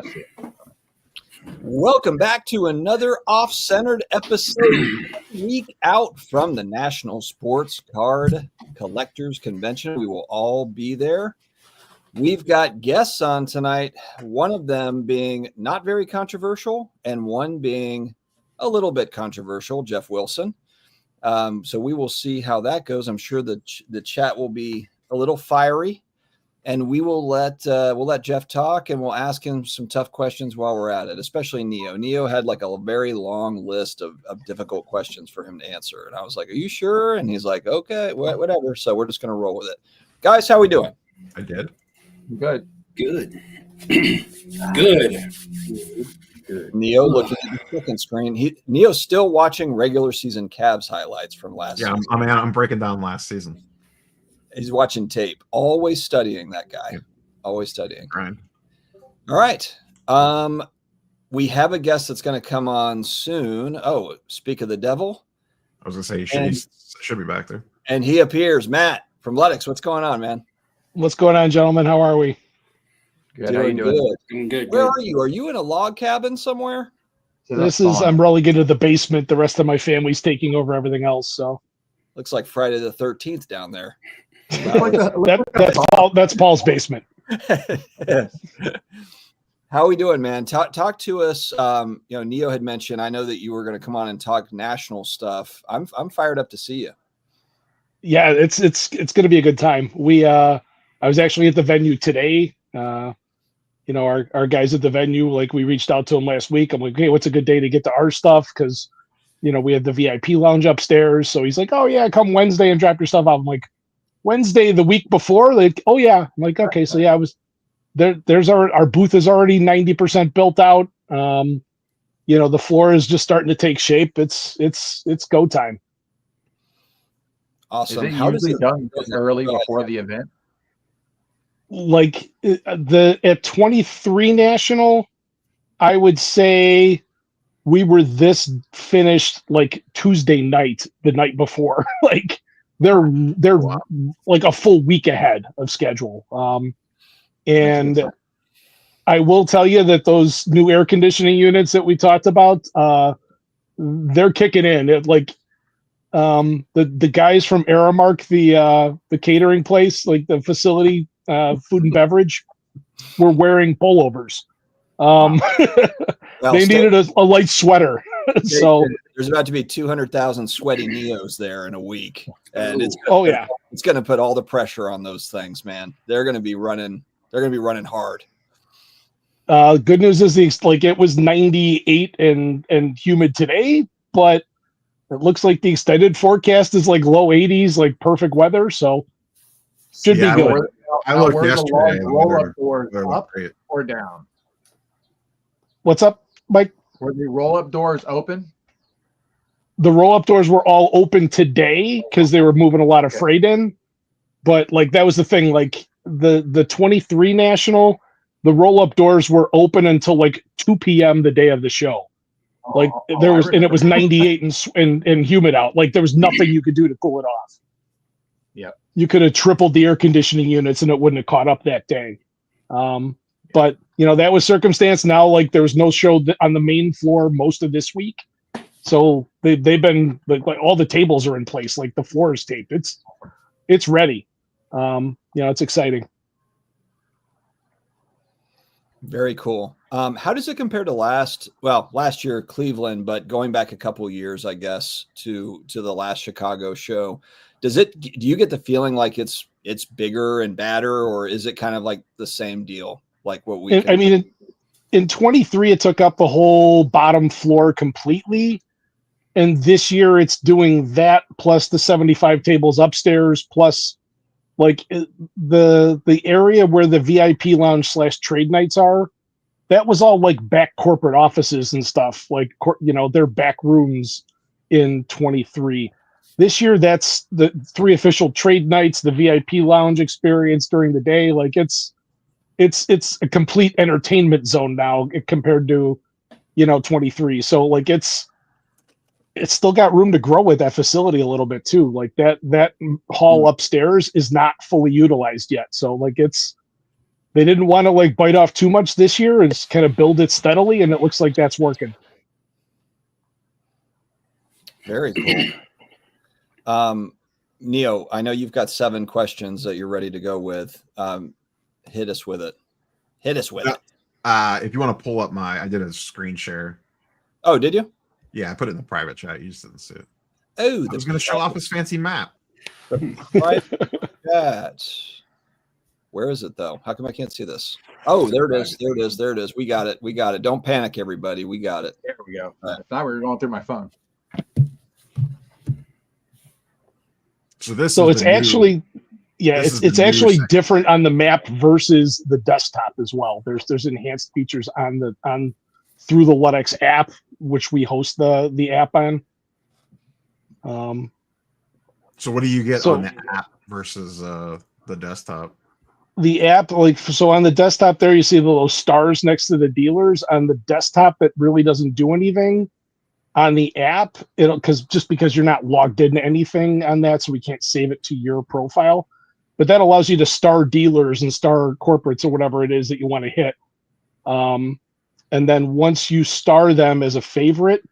That's it. Welcome back to another off-centered episode. Week out from the National Sports Card Collectors Convention. We will all be there. We've got guests on tonight, one of them being not very controversial and one being a little bit controversial, Geoff Wilson. So we will see how that goes. I'm sure the chat will be a little fiery. And we will let Geoff talk, and we'll ask him some tough questions while we're at it, especially Neo. Neo had like a very long list of difficult questions for him to answer. And I was like, are you sure? And he's like, okay, whatever. So we're just going to roll with it. Guys, how we doing? I did. Good. Good. Neo looking at the second screen. Neo's still watching regular season Cavs highlights from last season. I'm breaking down last season. He's watching tape. Always studying, that guy. Always studying. Right. All right. We have a guest that's going to come on soon. Oh, speak of the devil. I was going to say he should be back there. And he appears. Matt from Ludix. What's going on, man? What's going on, gentlemen? How are we? Good. How you doing? Doing good. Where are you? Are you in a log cabin somewhere? I'm relegated to the basement. The rest of my family's taking over everything else. So looks like Friday the 13th down there. That's Paul's basement. How are we doing, man? Talk to us. Neo had mentioned, I know that you were going to come on and talk national stuff. I'm fired up to see you. Yeah, it's going to be a good time. I was actually at the venue today. Our guys at the venue, like, we reached out to them last week. I'm like, hey, what's a good day to get to our stuff? Because, we had the VIP lounge upstairs. So he's like, oh yeah, come Wednesday and drop your stuff off. I'm like, Wednesday the week before? Like, oh yeah. I'm like, okay, so yeah, I was there. There's our booth is already 90% built out. The floor is just starting to take shape. It's go time. Awesome. Is it usually done early before the event? Like at 23 National, I would say we were this finished like Tuesday night, the night before. Like they're like a full week ahead of schedule. And I will tell you that those new air conditioning units that we talked about, they're kicking in. The guys from Aramark, the catering place, like the facility, food and beverage, were wearing pullovers. They needed a light sweater. So there's about to be 200,000 sweaty Neos there in a week, and it's going to put all the pressure on those things, man. They're going to be running hard. Good news is it was 98 and humid today, but it looks like the extended forecast is like low 80s, like perfect weather. So should be good. I looked yesterday. Roll-up doors up or down? What's up, Mike? Were the roll-up doors open? The roll-up doors were all open today because they were moving a lot of freight in. But like that was the thing. Like the 23 National, the roll-up doors were open until like 2 p.m. the day of the show. Like it was 98 and humid out. Like there was nothing you could do to cool it off. Yeah, you could have tripled the air conditioning units and it wouldn't have caught up that day. But that was circumstance. Now, like there was no show on the main floor most of this week, so they've been like all the tables are in place. Like the floor is taped. It's ready. It's exciting. Very cool. How does it compare to last year Cleveland, but going back a couple of years, I guess, to the last Chicago show? Do you get the feeling like it's bigger and badder, or is it kind of like the same deal? Like what we in 23, it took up the whole bottom floor completely. And this year it's doing that plus the 75 tables upstairs, plus like the area where the VIP lounge / trade nights are, that was all like back corporate offices and stuff, like, their back rooms in 23. This year, that's the 3 official trade nights, the VIP lounge experience during the day. Like it's a complete entertainment zone now compared to, 23. So like it's still got room to grow with that facility a little bit too. Like that hall upstairs is not fully utilized yet. So like it's They didn't want to like bite off too much this year and just kind of build it steadily, and it looks like that's working. Very cool. Neo, I know you've got 7 questions that you're ready to go with. Hit us with it. If you want to pull up I did a screen share. Oh, did you? Yeah, I put it in the private chat. You just didn't see it. Oh, I was going to show off his fancy map. Private chat. Where is it though? How come I can't see this? Oh, there it is. There it is. We got it. Don't panic, everybody. We got it. There we go. Right. If not, we were going through my phone. So it's actually it's actually different on the map versus the desktop as well. There's enhanced features on through the Ludex app, which we host the app on. So what do you get on the app versus the desktop? The app, so on the desktop there, you see the little stars next to the dealers. On the desktop, it really doesn't do anything. On the app, because you're not logged into anything on that, so we can't save it to your profile. But that allows you to star dealers and star corporates or whatever it is that you want to hit. And then once you star them as a favorite,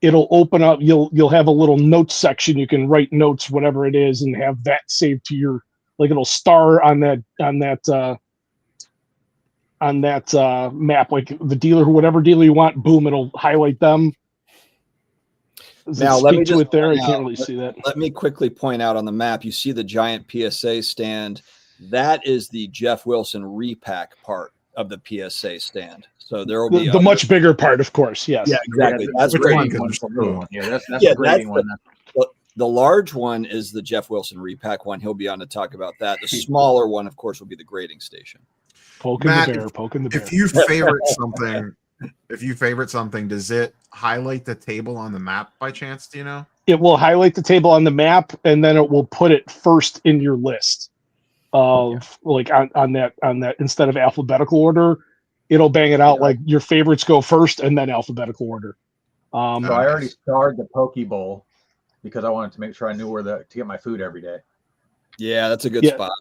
it'll open up. You'll have a little notes section. You can write notes, whatever it is, and have that saved to your. It'll star on that map, like the dealer, whatever dealer you want. Boom, it'll highlight them. Now let me just there. I can't really see that. Let me quickly point out on the map. You see the giant PSA stand. That is the Geoff Wilson Repack part of the PSA stand. So there will be the much bigger part, of course. Yes. Yeah, exactly. That's great. That's a grading one. The large one is the Geoff Wilson Repack one. He'll be on to talk about that. The smaller one, of course, will be the grading station. Poking the bear. If you favorite something, does it highlight the table on the map by chance? Do you know? It will highlight the table on the map, and then it will put it first in your list of on that instead of alphabetical order. It'll bang it out like your favorites go first, and then alphabetical order. So I already starred the Poke Bowl because I wanted to make sure I knew where to get my food every day. Yeah, that's a good spot.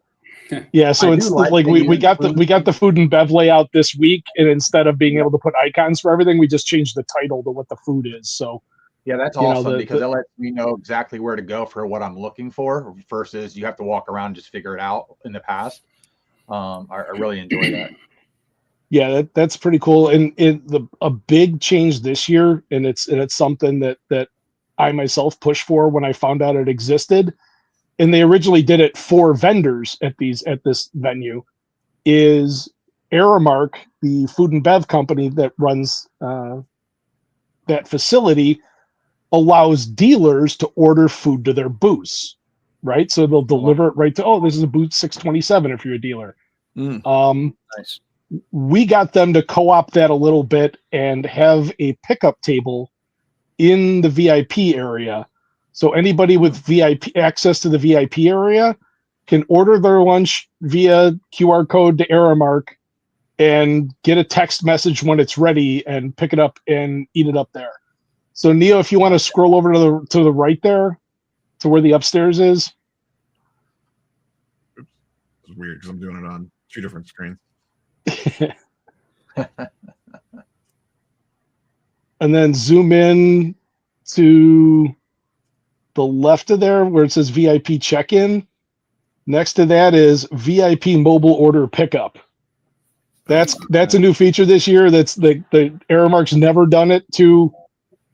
Yeah, so it's like we got the food and bev layout this week, and instead of being able to put icons for everything, we just changed the title to what the food is. So yeah, that's awesome because it lets me know exactly where to go for what I'm looking for versus you have to walk around and just figure it out in the past. I really enjoy that. Yeah, that's pretty cool. And a big change this year, and it's something that I myself pushed for when I found out it existed. And they originally did it for vendors at this venue, is Aramark, the food and bev company that runs that facility, allows dealers to order food to their booths, right? So they'll deliver it right to, this is a booth 627 if you're a dealer. Nice. We got them to co-opt that a little bit and have a pickup table in the VIP area. So anybody with VIP access to the VIP area can order their lunch via QR code to Aramark and get a text message when it's ready and pick it up and eat it up there. So Neo, if you want to scroll over to the right there, to where the upstairs is. It's weird because I'm doing it on 2 different screens. And then zoom in to the left of there where it says VIP check-in. Next to that is VIP mobile order pickup. That's a new feature this year. That's the Aramark's never done it to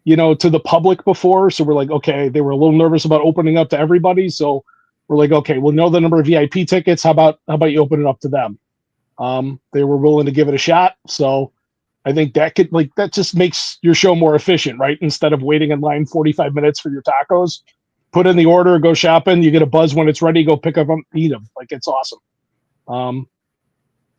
the public before. So we're like, okay, they were a little nervous about opening up to everybody. So we're like, okay, we'll know the number of VIP tickets. How about you open it up to them? They were willing to give it a shot. So I think that just makes your show more efficient, right? Instead of waiting in line 45 minutes for your tacos, put in the order, go shopping, you get a buzz when it's ready, go pick up them, eat them. Like, it's awesome.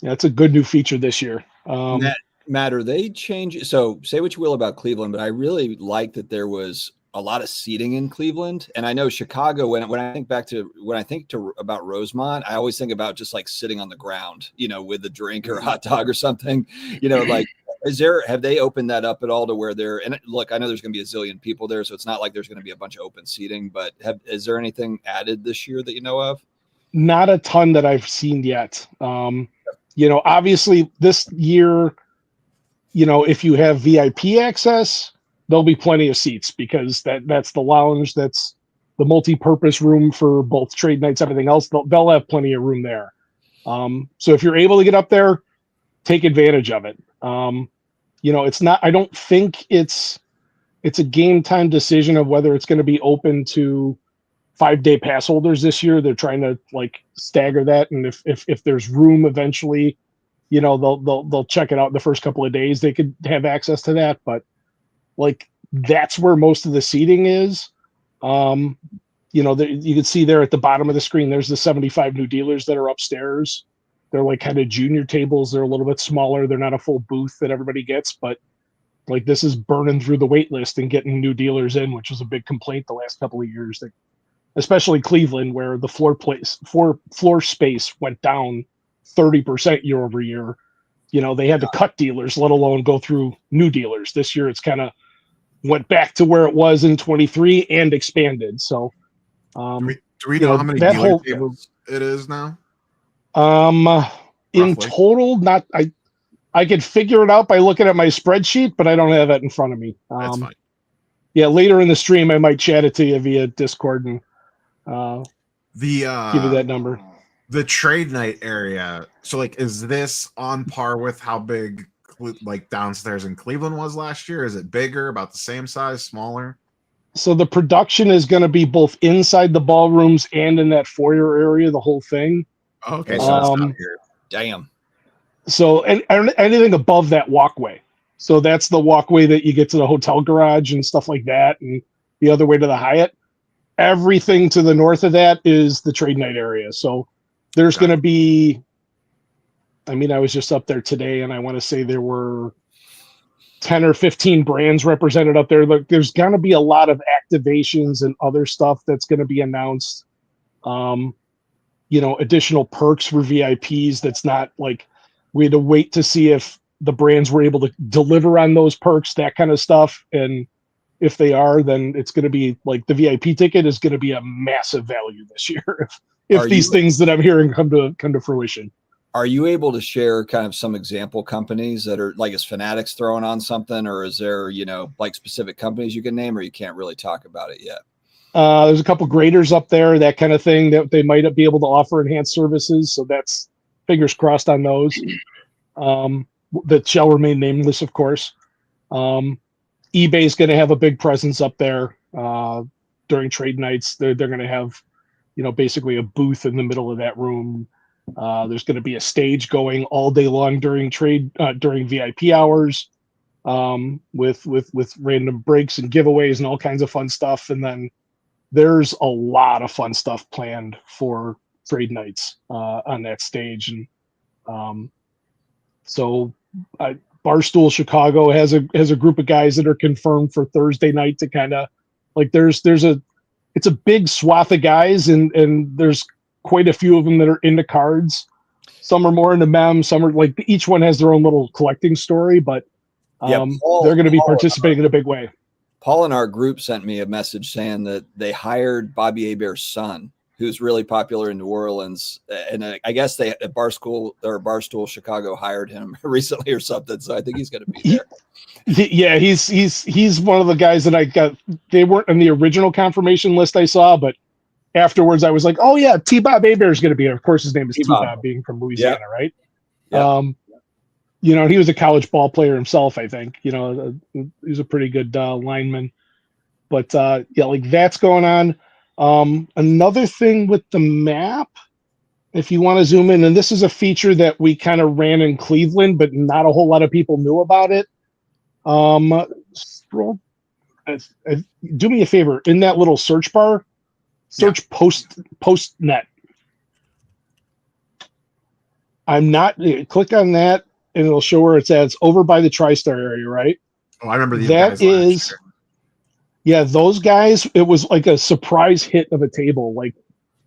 It's a good new feature this year. Matt, are they changing? So say what you will about Cleveland, but I really like that there was a lot of seating in Cleveland. And I know Chicago, when I think about Rosemont, I always think about just like sitting on the ground, with a drink or a hot dog or something, like, have they opened that up at all to where and look, I know there's going to be a zillion people there, so it's not like there's going to be a bunch of open seating, but is there anything added this year that you know of? Not a ton that I've seen yet. Obviously this year, if you have VIP access, there'll be plenty of seats because that's the lounge, that's the multi-purpose room for both trade nights, everything else. They'll have plenty of room there. So if you're able to get up there, take advantage of it. It's not. I don't think it's a game time decision of whether it's going to be open to 5-day pass holders this year. They're trying to stagger that, and if there's room eventually, they'll check it out the first couple of days. They could have access to that, but that's where most of the seating is. You can see there at the bottom of the screen, there's the 75 new dealers that are upstairs. They're kind of junior tables. They're a little bit smaller. They're not a full booth that everybody gets, but this is burning through the wait list and getting new dealers in, which was a big complaint the last couple of years, especially Cleveland, where the floor space went down 30% year over year. They had to cut dealers, let alone go through new dealers. This year, it's kind of went back to where it was in 23 and expanded. So, do we know how many dealer tables it is now? In total, not I could figure it out by looking at my spreadsheet, but I don't have that in front of me. That's fine. Yeah, later in the stream, I might chat it to you via Discord and give you that number. The trade night area. So, is this on par with how big downstairs in Cleveland was last year? Is it bigger, about the same size, smaller? So the production is going to be both inside the ballrooms and in that foyer area, the whole thing. Okay, so that's not here. Damn. So anything above that walkway. So that's the walkway that you get to the hotel garage and stuff like that, and the other way to the Hyatt. Everything to the north of that is the trade night area. So there's going to be, I was just up there today, and I want to say there were 10 or 15 brands represented up there. There's going to be a lot of activations and other stuff that's going to be announced. Additional perks for VIPs. That's not we had to wait to see if the brands were able to deliver on those perks, that kind of stuff. And if they are, then it's going to be the VIP ticket is going to be a massive value this year. if these things that I'm hearing come to fruition. Are you able to share kind of some example companies that are is Fanatics throwing on something, or is there, specific companies you can name, or you can't really talk about it yet? There's a couple graders up there, that kind of thing, that they might be able to offer enhanced services. So that's fingers crossed on those. That shall remain nameless, of course. eBay's going to have a big presence up there during trade nights. They're going to have, basically a booth in the middle of that room. There's going to be a stage going all day long during VIP hours, with random breaks and giveaways and all kinds of fun stuff. And then there's a lot of fun stuff planned for trade nights on that stage. And so Barstool Chicago has a group of guys that are confirmed for Thursday night to kind of it's a big swath of guys, and there's quite a few of them that are into cards. Some are more into mem, some are each one has their own little collecting story, but they're going to be participating in a big way. Paul in our group sent me a message saying that they hired Bobby Hebert's son, who's really popular in New Orleans. And I guess they at Barstool Chicago hired him recently or something. So I think he's going to be there. Yeah, he's one of the guys that I got. They weren't on the original confirmation list I saw, but afterwards I was like, oh yeah, T-Bob Hebert is going to be here. Of course, his name is T-Bob, being from Louisiana, right? Yeah. He was a college ball player himself, I think. He's a pretty good lineman. But that's going on. Another thing with the map, if you want to zoom in, and this is a feature that we kind of ran in Cleveland, but not a whole lot of people knew about it. Scroll. Do me a favor, in that little search bar, search postnet. Click on that, and it'll show where it's at. It's over by the TriStar area, right? Oh, I remember these that guys is. Yeah, those guys, it was like a surprise hit of a table.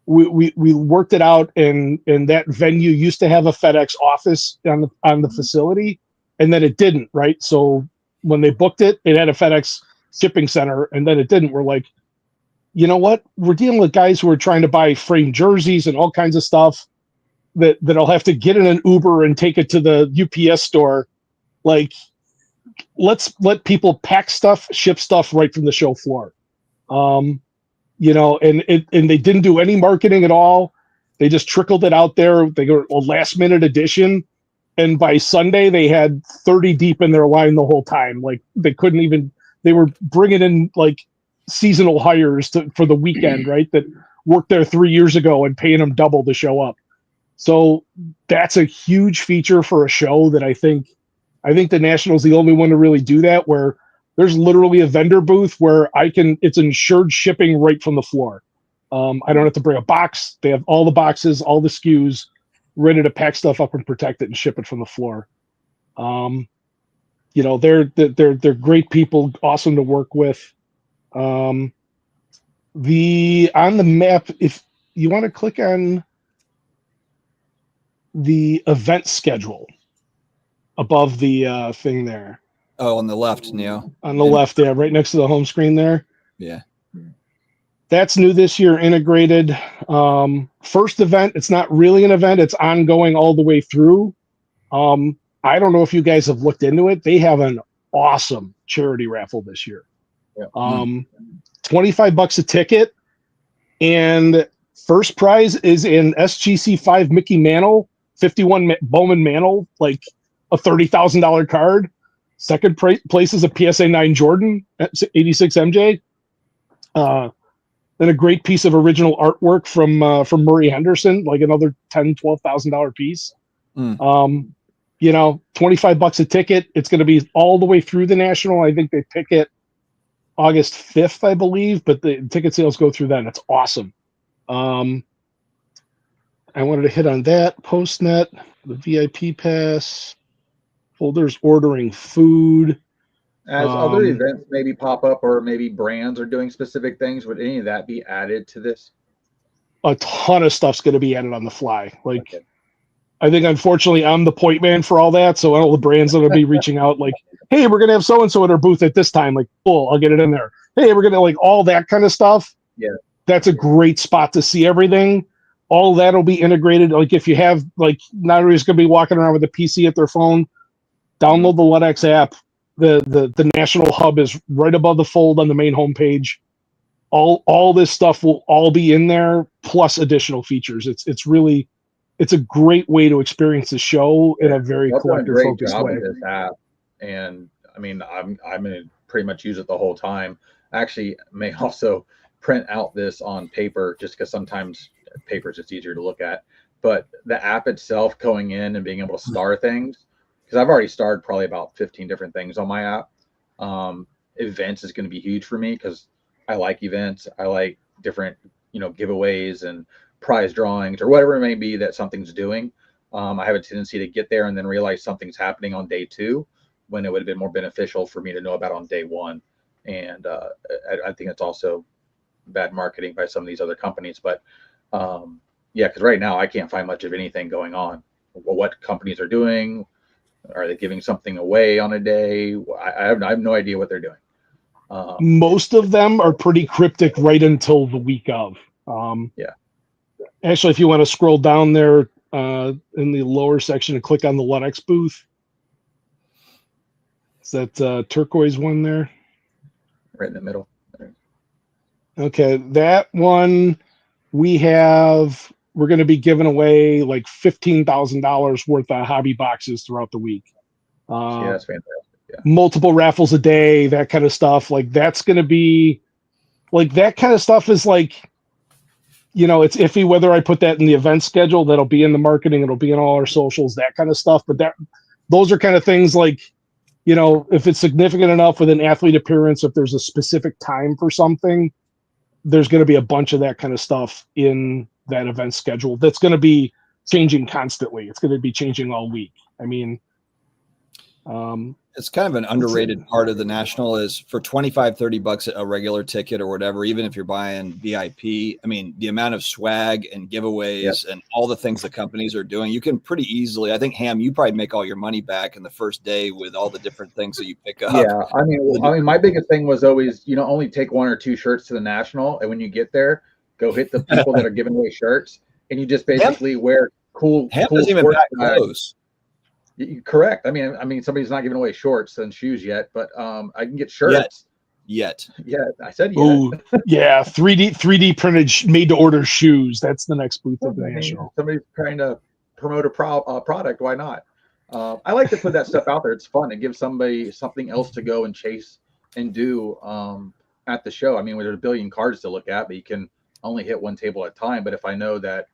We worked it out, and that venue used to have a FedEx office on the facility, and then it didn't, right? So when they booked it, it had a FedEx shipping center, and then it didn't. We're like, you know what? We're dealing with guys who are trying to buy framed jerseys and all kinds of stuff. that I'll have to get in an Uber and take it to the UPS store. Like, let's let people pack stuff, ship stuff right from the show floor. And they didn't do any marketing at all. They just trickled it out there. They go a last minute edition. And by Sunday, they had 30 deep in their line the whole time. Like, they were bringing in like seasonal hires for the weekend, right? That worked there 3 years ago and paying them double to show up. So that's a huge feature for a show that I think the National's the only one to really do that, where there's literally a vendor booth where it's insured shipping right from the floor. I don't have to bring a box. They have all the boxes, all the SKUs, ready to pack stuff up and protect it and ship it from the floor. They're great people, awesome to work with. On the map, if you want to click on the event schedule above the thing there. Oh, on the left, Neo. On the left, yeah, right next to the home screen there. Yeah. That's new this year, integrated. First event, it's not really an event. It's ongoing all the way through. I don't know if you guys have looked into it. They have an awesome charity raffle this year. Yeah. $25 a ticket. And first prize is an SGC5 Mickey Mantle, 51 Bowman Mantle, like a $30,000 card. Second place is a PSA 9 Jordan, 86 MJ. Then a great piece of original artwork from Murray Henderson, like another $10,000-$12,000 piece. $25 a ticket. It's going to be all the way through the National. I think they pick it August 5th, I believe, but the ticket sales go through then. It's awesome. I wanted to hit on that. Postnet, the VIP pass, holders ordering food. As other events maybe pop up, or maybe brands are doing specific things, would any of that be added to this? A ton of stuff's going to be added on the fly. Like, okay. I think, unfortunately, I'm the point man for all that. So all the brands that will be reaching out, like, hey, we're going to have so-and-so at our booth at this time. Like, cool, I'll get it in there. Hey, we're going to, like, all that kind of stuff. Yeah. That's a great spot to see everything. All that will be integrated. Like, if you have, like, not everybody's going to be walking around with a PC at their phone, download the LUTX app. The National Hub is right above the fold on the main homepage. All this stuff will all be in there, plus additional features. It's a great way to experience the show in a very collector-focused way. With this app. And I mean, I'm going to pretty much use it the whole time. Actually, may also print out this on paper, just because sometimes paper is just easier to look at. But the app itself, going in and being able to star things, because I've already starred probably about 15 different things on my app. Events is going to be huge for me because I like events. I like different, giveaways and prize drawings or whatever it may be that something's doing. I have a tendency to get there and then realize something's happening on day 2 when it would have been more beneficial for me to know about on day 1. And I think it's also bad marketing by some of these other companies. But because right now I can't find much of anything going on. What companies are doing. Are they giving something away on a day? I have no idea what they're doing. Most of them are pretty cryptic right until the week of. Actually, if you want to scroll down there in the lower section and click on the LUTX booth, is that turquoise one there? Right in the middle. Okay, that one we're going to be giving away like $15,000 worth of hobby boxes throughout the week. That's fantastic. Yeah. Multiple raffles a day, that kind of stuff. Like, that's going to be like, that kind of stuff is like, it's iffy whether I put that in the event schedule. That'll be in the marketing. It'll be in all our socials, that kind of stuff. But those are kind of things like, if it's significant enough with an athlete appearance, if there's a specific time for something, there's going to be a bunch of that kind of stuff in that event schedule. That's going to be changing constantly. It's going to be changing all week. I mean, it's kind of an underrated part of the National is for $25-$30 a regular ticket or whatever, even if you're buying VIP. I mean, the amount of swag and giveaways and all the things the companies are doing, you can pretty easily, I think, Ham, you probably make all your money back in the first day with all the different things that you pick up. Yeah. I mean, my biggest thing was always, only take 1 or 2 shirts to the National. And when you get there, go hit the people that are giving away shirts. And you just basically wear cool Ham cool doesn't even sports pack bag. clothes. Correct. I mean, somebody's not giving away shorts and shoes yet, but I can get shirts. Yet. Yeah, I said yet. Ooh, yeah, 3D printed made to order shoes. That's the next booth of the I mean, National. somebody's trying to promote a product. Why not? I like to put that stuff out there. It's fun. It gives somebody something else to go and chase and do at the show. I mean, there's a billion cards to look at, but you can only hit one table at a time. But if I know that,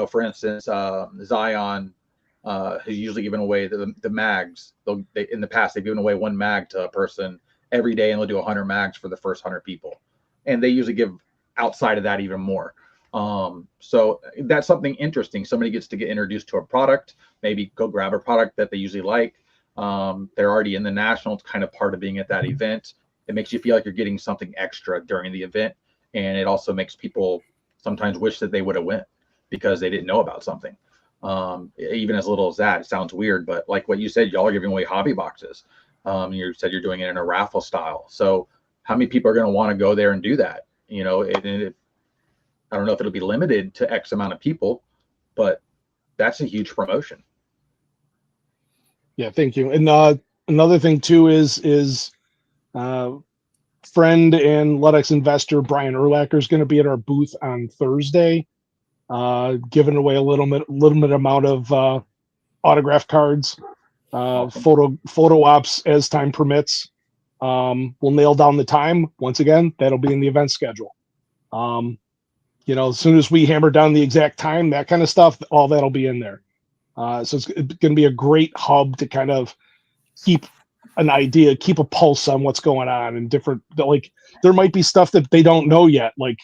for instance, Zion has usually given away the mags. In the past, they've given away one mag to a person every day, and they'll do 100 mags for the first 100 people. And they usually give outside of that even more. So that's something interesting. Somebody gets to get introduced to a product, maybe go grab a product that they usually like. They're already in the National. It's kind of part of being at that event. It makes you feel like you're getting something extra during the event. And it also makes people sometimes wish that they would have went because they didn't know about something. Even as little as that, it sounds weird, but like what you said, y'all are giving away hobby boxes. You said you're doing it in a raffle style. So how many people are going to want to go there and do that? I don't know if it'll be limited to X amount of people, but that's a huge promotion. Yeah, thank you. And another thing too is friend and Ludex investor Brian Urlacher is going to be at our booth on Thursday, giving away a little bit amount of autograph cards, awesome. photo ops as time permits. We'll nail down the time. Once again, that'll be in the event schedule. As soon as we hammer down the exact time, that kind of stuff, all that'll be in there. So it's going to be a great hub to kind of keep an idea, keep a pulse on what's going on, and different, like, there might be stuff that they don't know yet. Like,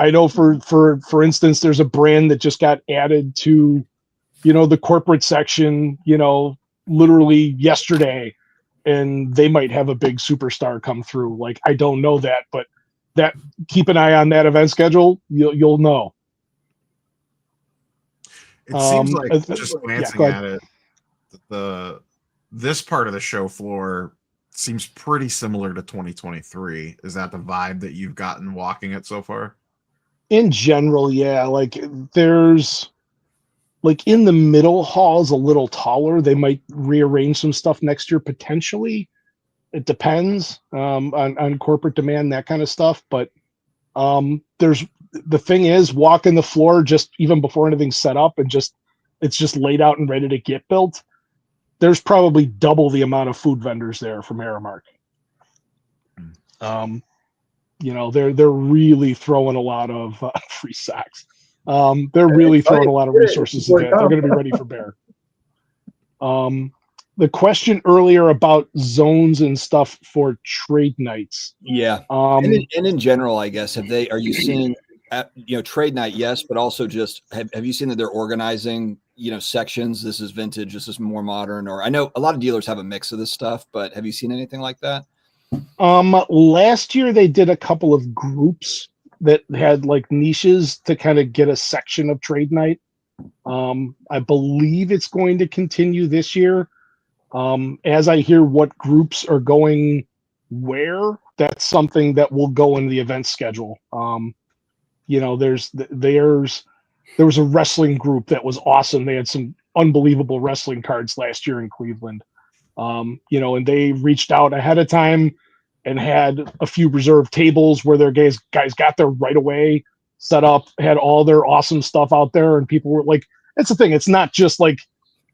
I know for instance, there's a brand that just got added to, the corporate section, literally yesterday, and they might have a big superstar come through. Like, I don't know that, but keep an eye on that event schedule. You'll know. It seems like just glancing at it, this part of the show floor seems pretty similar to 2023. Is that the vibe that you've gotten walking it so far? In general, yeah. Like, there's, like, in the middle hall is a little taller. They might rearrange some stuff next year potentially. It depends on corporate demand, that kind of stuff. But the thing is, walking the floor just even before anything's set up and it's just laid out and ready to get built. There's probably double the amount of food vendors there from Aramark. They're really throwing a lot of free socks. They're really throwing a lot of resources at that. They're going to be ready for bear. The question earlier about zones and stuff for trade nights. Yeah. And in general, I guess, are you seeing, trade night? Yes. But also just, have you seen that they're organizing, sections? This is vintage. This is more modern, or I know a lot of dealers have a mix of this stuff, but have you seen anything like that? Last year they did a couple of groups that had like niches to kind of get a section of trade night. I believe it's going to continue this year. As I hear what groups are going where, that's something that will go in the event schedule. There was a wrestling group that was awesome. They had some unbelievable wrestling cards last year in Cleveland. And they reached out ahead of time and had a few reserved tables where their guys got there right away, set up, had all their awesome stuff out there, and people were like, that's the thing. It's not just like,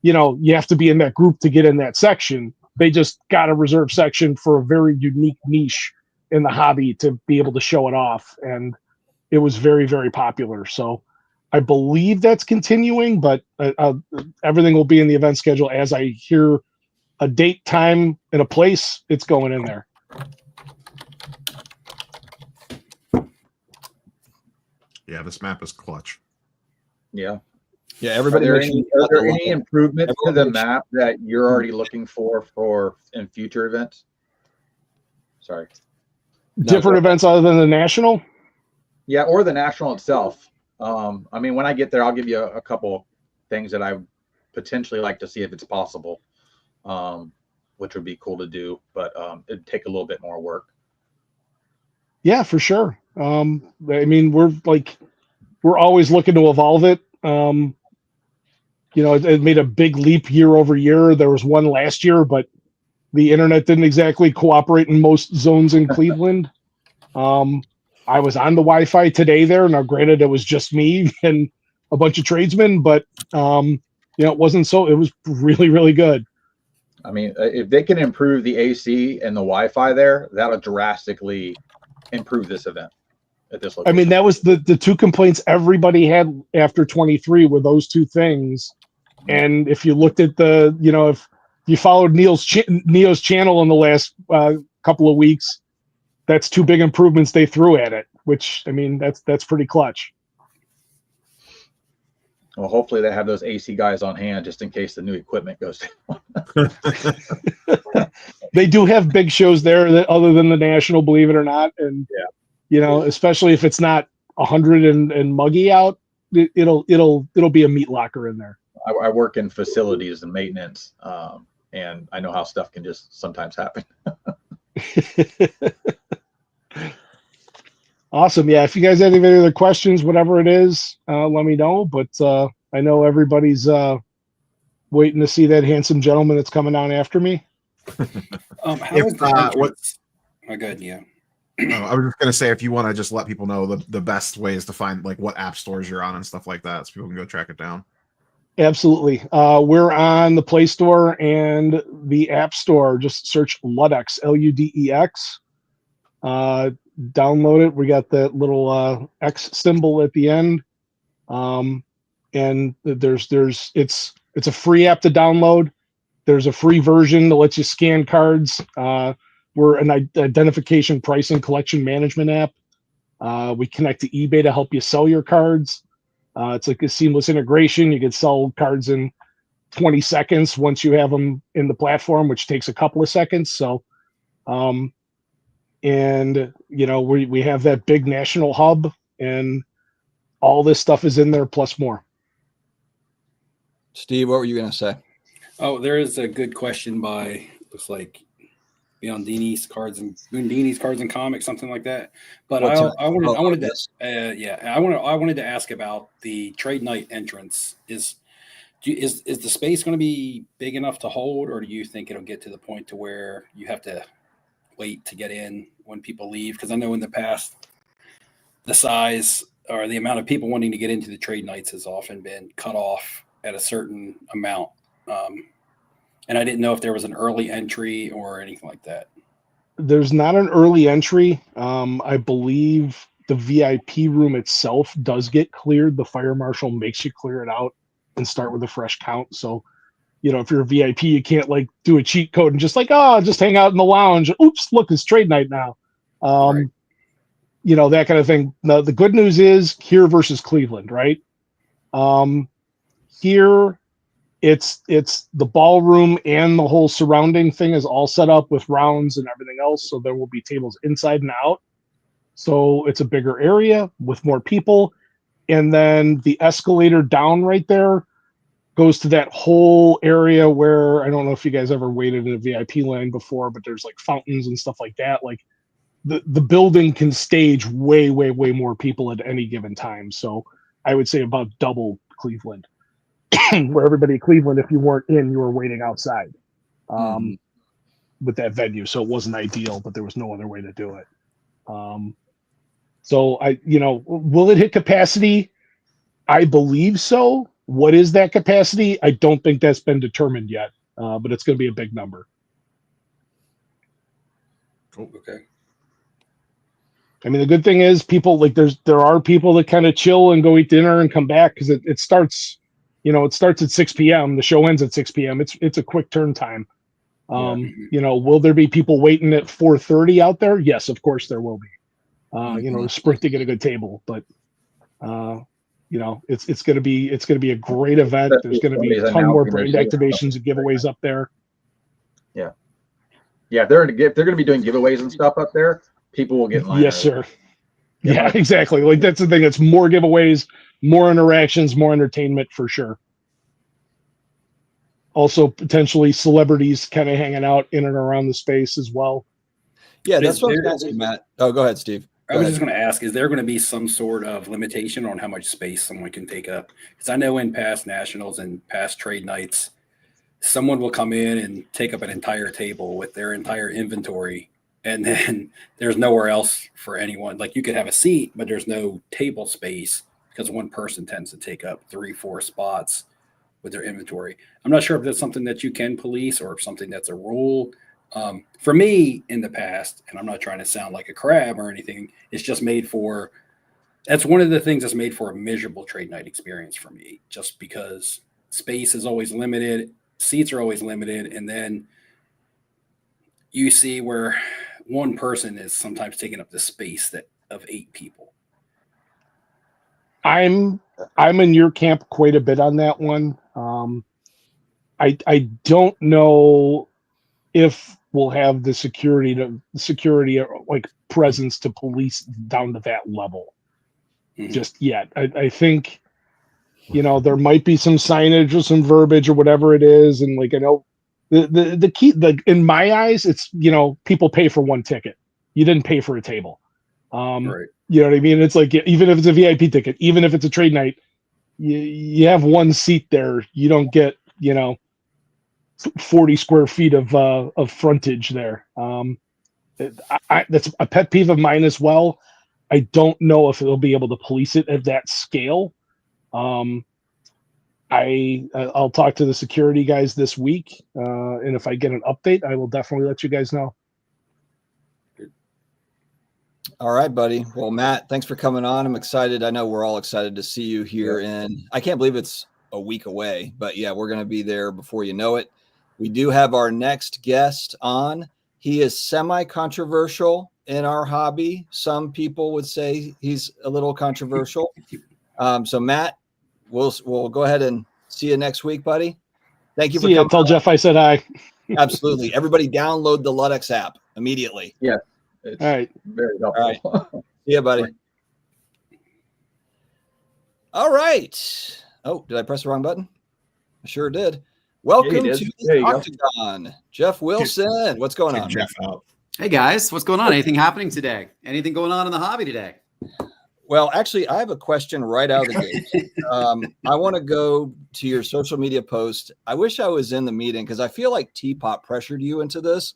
you have to be in that group to get in that section. They just got a reserved section for a very unique niche in the hobby to be able to show it off. And it was very, very popular. So I believe that's continuing, but everything will be in the event schedule. As I hear a date, time, and a place, it's going in there. Yeah, this map is clutch. Yeah. Yeah, everybody. Are there any improvements to the map that you're already looking for in future events? Sorry. Different events other than the National? Yeah, or the National itself. When I get there, I'll give you a couple things that I would potentially like to see if it's possible, which would be cool to do, but it'd take a little bit more work. Yeah, for sure. We're always looking to evolve it. it made a big leap year over year. There was one last year, but the internet didn't exactly cooperate in most zones in Cleveland. I was on the Wi-Fi today there. Now, granted, it was just me and a bunch of tradesmen, but it wasn't so. It was really, really good. I mean, if they can improve the AC and the Wi-Fi there, that'll drastically improve this event at this location. I mean, that was the two complaints everybody had after 23 were those two things. And if you looked at if you followed Neo's channel in the last couple of weeks, that's two big improvements they threw at it, which, I mean, that's pretty clutch. Well, hopefully they have those AC guys on hand just in case the new equipment goes down. They do have big shows there that other than the National, believe it or not. And, especially if it's not 100 and muggy out, it'll be a meat locker in there. I work in facilities and maintenance, and I know how stuff can just sometimes happen. Awesome. Yeah. If you guys have any other questions, whatever it is, let me know. But I know everybody's waiting to see that handsome gentleman that's coming down after me. Go ahead, yeah. I was just gonna say, if you want to just let people know the best ways to find like what app stores you're on and stuff like that, so people can go track it down. Absolutely. We're on the Play Store and the App Store. Just search Ludex, Ludex. Download it. We got that little X symbol at the end. And it's a free app to download. There's a free version that lets you scan cards. We're an identification, pricing, collection management app. We connect to eBay to help you sell your cards. It's like a seamless integration. You can sell cards in 20 seconds once you have them in the platform, which takes a couple of seconds. So, and we have that big national hub, and all this stuff is in there plus more. Steve, what were you going to say? Oh, there is a good question by, looks like Dini's cards and comics, something like that. But I wanted to ask about the trade night entrance. Is the space going to be big enough to hold, or do you think it'll get to the point to where you have to wait to get in when people leave? Because I know in the past, the size or the amount of people wanting to get into the trade nights has often been cut off at a certain amount. And I didn't know if there was an early entry or anything like that. There's not an early entry. I believe the VIP room itself does get cleared. The fire marshal makes you clear it out and start with a fresh count. So, if you're a VIP, you can't do a cheat code and just just hang out in the lounge. Oops, look, it's trade night now. Right. That kind of thing. Now, the good news is here versus Cleveland, right? Here, it's the ballroom and the whole surrounding thing is all set up with rounds and everything else. So there will be tables inside and out. So it's a bigger area with more people. And then the escalator down right there goes to that whole area where, I don't know if you guys ever waited in a VIP line before, but there's fountains and stuff like that. The building can stage way, way, way more people at any given time. So I would say about double Cleveland. Where everybody in Cleveland, if you weren't in, you were waiting outside with that venue. So it wasn't ideal, but there was no other way to do it. So will it hit capacity? I believe so. What is that capacity? I don't think that's been determined yet, but it's going to be a big number. Cool. Okay. I mean, the good thing is people there are people that kind of chill and go eat dinner and come back because it starts. It starts at 6 p.m. The show ends at 6 p.m. It's a quick turn time. Will there be people waiting at 4:30 out there? Yes, of course there will be. Sprint to get a good table, but it's going to be a great event. There's going to be a ton more brand activations and giveaways up there. Yeah, if they're going to be doing giveaways and stuff up there, people will get in line. Yes, sir. Yeah, exactly. That's the thing. It's more giveaways, more interactions, more entertainment for sure. Also, potentially celebrities kind of hanging out in and around the space as well. Yeah, that's what I was asking, Matt. Oh, go ahead, Steve. I was just going to ask, is there going to be some sort of limitation on how much space someone can take up? Because I know in past nationals and past trade nights, someone will come in and take up an entire table with their entire inventory, and then there's nowhere else for anyone. Like, you could have a seat, but there's no table space because one person tends to take up 3-4 spots with their inventory. I'm not sure if that's something that you can police or if something that's a rule. For me in the past, and I'm not trying to sound like a crab or anything, it's just that's one of the things that's made for a miserable trade night experience for me, just because space is always limited, seats are always limited, and then you see where one person is sometimes taking up the space of 8 people. I'm in your camp quite a bit on that one. I don't know if we'll have the security like presence to police down to that level just yet. I think, there might be some signage or some verbiage or whatever it is, and like I know the key, in my eyes, it's people pay for one ticket. You didn't pay for a table. Right. You know what I mean? It's like, even if it's a VIP ticket, even if it's a trade night, you have one seat there. You don't get 40 square feet of frontage there. That's a pet peeve of mine as well. I don't know if it'll be able to police it at that scale. I'll talk to the security guys this week, and if I get an update, I will definitely let you guys know. All right, buddy. Well, Matt, thanks for coming on. I'm excited. I know we're all excited to see you here I can't believe it's a week away, but yeah, we're going to be there before you know it. We do have our next guest on. He is semi-controversial in our hobby. Some people would say he's a little controversial. So Matt, we'll go ahead and see you next week, buddy. Thank you for coming. Tell Geoff I said hi. Absolutely. Everybody download the Ludex app immediately. Yeah. It's all right. Very helpful. All right. See you, buddy. All right. Oh, did I press the wrong button? I sure did. Welcome to the Octagon. Geoff Wilson. What's going on? Jeff out. Hey guys, what's going on? Anything happening today? Anything going on in the hobby today? Well, actually, I have a question right out of the gate. I want to go to your social media post. I wish I was in the meeting because I feel like Teapot pressured you into this.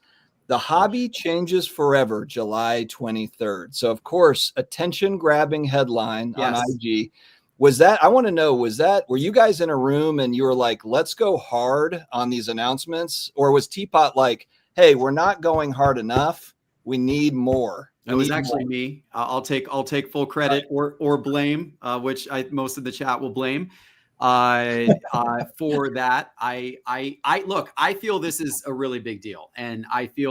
The hobby changes forever, July 23rd. So, of course, attention-grabbing headline on IG. I want to know, were you guys in a room and you were like, let's go hard on these announcements? Or was Teapot like, hey, we're not going hard enough. We need more. It was actually me. I'll take full credit or blame, which most of the chat will blame for that. I feel this is a really big deal, and I think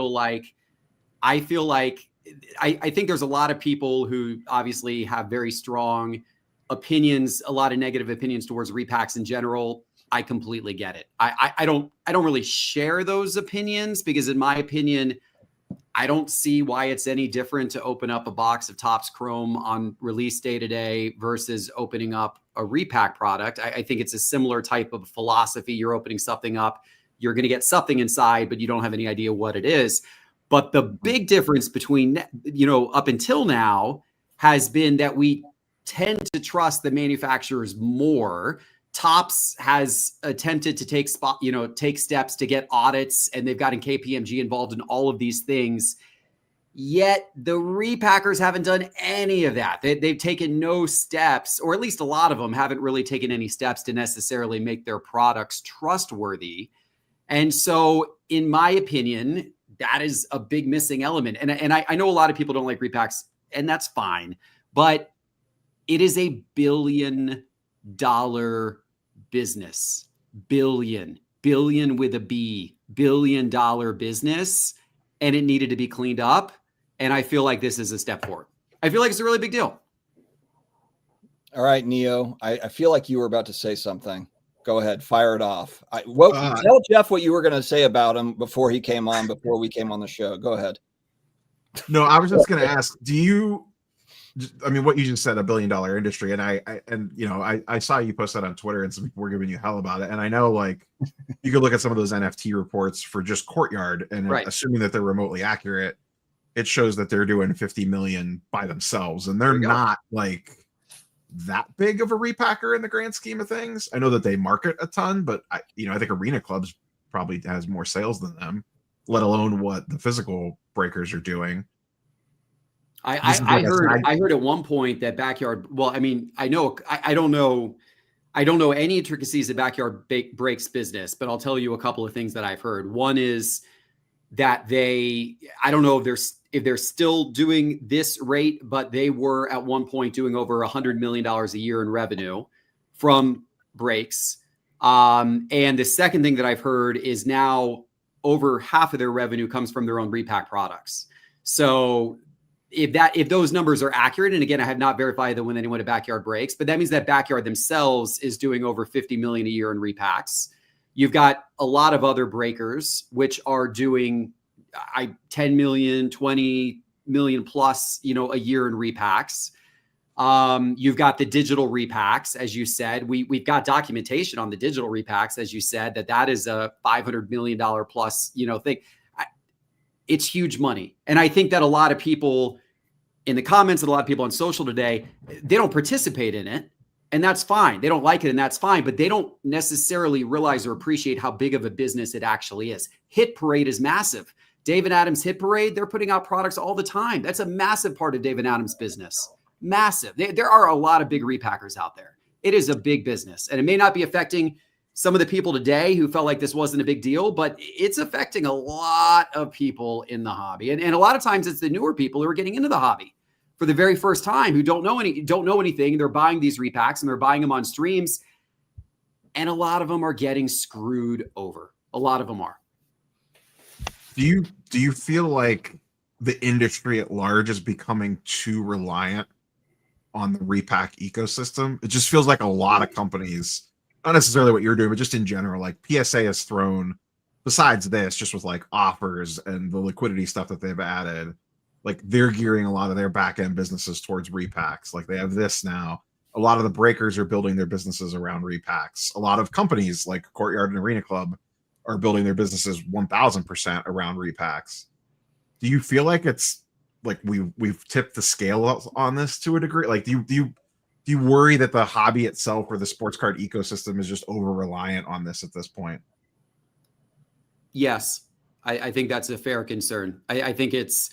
there's a lot of people who obviously have very strong opinions, a lot of negative opinions towards repacks in general. I completely get it. I don't really share those opinions because, in my opinion, I don't see why it's any different to open up a box of Topps Chrome on release day today versus opening up a repack product. I think it's a similar type of philosophy. You're opening something up, you're going to get something inside, but you don't have any idea what it is. But the big difference between, up until now has been that we tend to trust the manufacturers more. Topps has attempted to take steps to get audits, and they've gotten KPMG involved in all of these things. Yet the repackers haven't done any of that. They've taken no steps, or at least a lot of them haven't really taken any steps to necessarily make their products trustworthy. And so, in my opinion, that is a big missing element. And I know a lot of people don't like repacks, and that's fine. But it is a $1 billion business. Billion with a B, $1 billion business, and it needed to be cleaned up. And I feel like this is a step forward. I feel like it's a really big deal. All right, Neo, I feel like you were about to say something. Go ahead, fire it off. Tell Geoff what you were going to say about him before we came on the show. Go ahead. No, I was just going to ask, what you just said, $1 billion industry. And I saw you post that on Twitter and some people were giving you hell about it. And I know, like, you could look at some of those NFT reports for just Courtyard and assuming that they're remotely accurate, it shows that they're doing 50 million by themselves, and they're not like that big of a repacker in the grand scheme of things. I know that they market a ton, but I think Arena Clubs probably has more sales than them, let alone what the physical breakers are doing. I heard at one point that Backyard. Well, I mean, I don't know any intricacies of Backyard Breaks business, but I'll tell you a couple of things that I've heard. One is that I don't know if they're still doing this rate, but they were at one point doing over $100 million a year in revenue from breaks. And the second thing that I've heard is now over half of their revenue comes from their own Repack products. So if those numbers are accurate, and again, I have not verified them with anyone at Backyard Breaks, but that means that Backyard themselves is doing over 50 million a year in repacks. You've got a lot of other breakers, which are doing 10 million, 20 million plus, a year in repacks. You've got the digital repacks, as you said. We've got documentation on the digital repacks, as you said, that is a $500 million plus, thing. It's huge money. And I think that a lot of people in the comments and a lot of people on social today, they don't participate in it. And that's fine. They don't like it, and that's fine. But they don't necessarily realize or appreciate how big of a business it actually is. Hit Parade is massive. Dave & Adam's Hit Parade, they're putting out products all the time. That's a massive part of Dave & Adam's business. Massive. There are a lot of big repackers out there. It is a big business. And it may not be affecting some of the people today who felt like this wasn't a big deal, but it's affecting a lot of people in the hobby. And a lot of times it's the newer people who are getting into the hobby for the very first time, who don't know anything. They're buying these repacks and they're buying them on streams. And a lot of them are getting screwed over. A lot of them are. Do you feel like the industry at large is becoming too reliant on the repack ecosystem? It just feels like a lot of companies, not necessarily what you're doing, but just in general, like PSA has thrown, besides this, just with like offers and the liquidity stuff that they've added, like they're gearing a lot of their back end businesses towards repacks. Like they have this now. A lot of the breakers are building their businesses around repacks. A lot of companies like Courtyard and Arena Club are building their businesses 1000% around repacks. Do you feel like it's like we've tipped the scale on this to a degree? Like, do you worry that the hobby itself or the sports card ecosystem is just over reliant on this at this point? Yes, I think that's a fair concern. I think it's,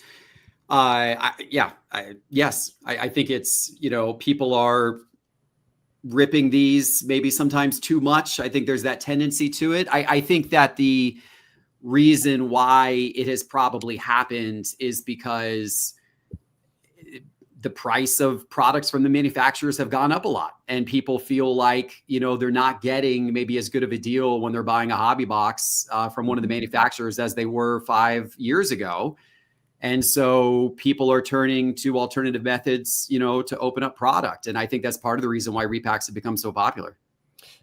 yes, I think it's, people are ripping these maybe sometimes too much. I think there's that tendency to it. I think that the reason why it has probably happened is because the price of products from the manufacturers have gone up a lot, and people feel like, they're not getting maybe as good of a deal when they're buying a hobby box from one of the manufacturers as they were 5 years ago. And so people are turning to alternative methods, to open up product. And I think that's part of the reason why repacks have become so popular.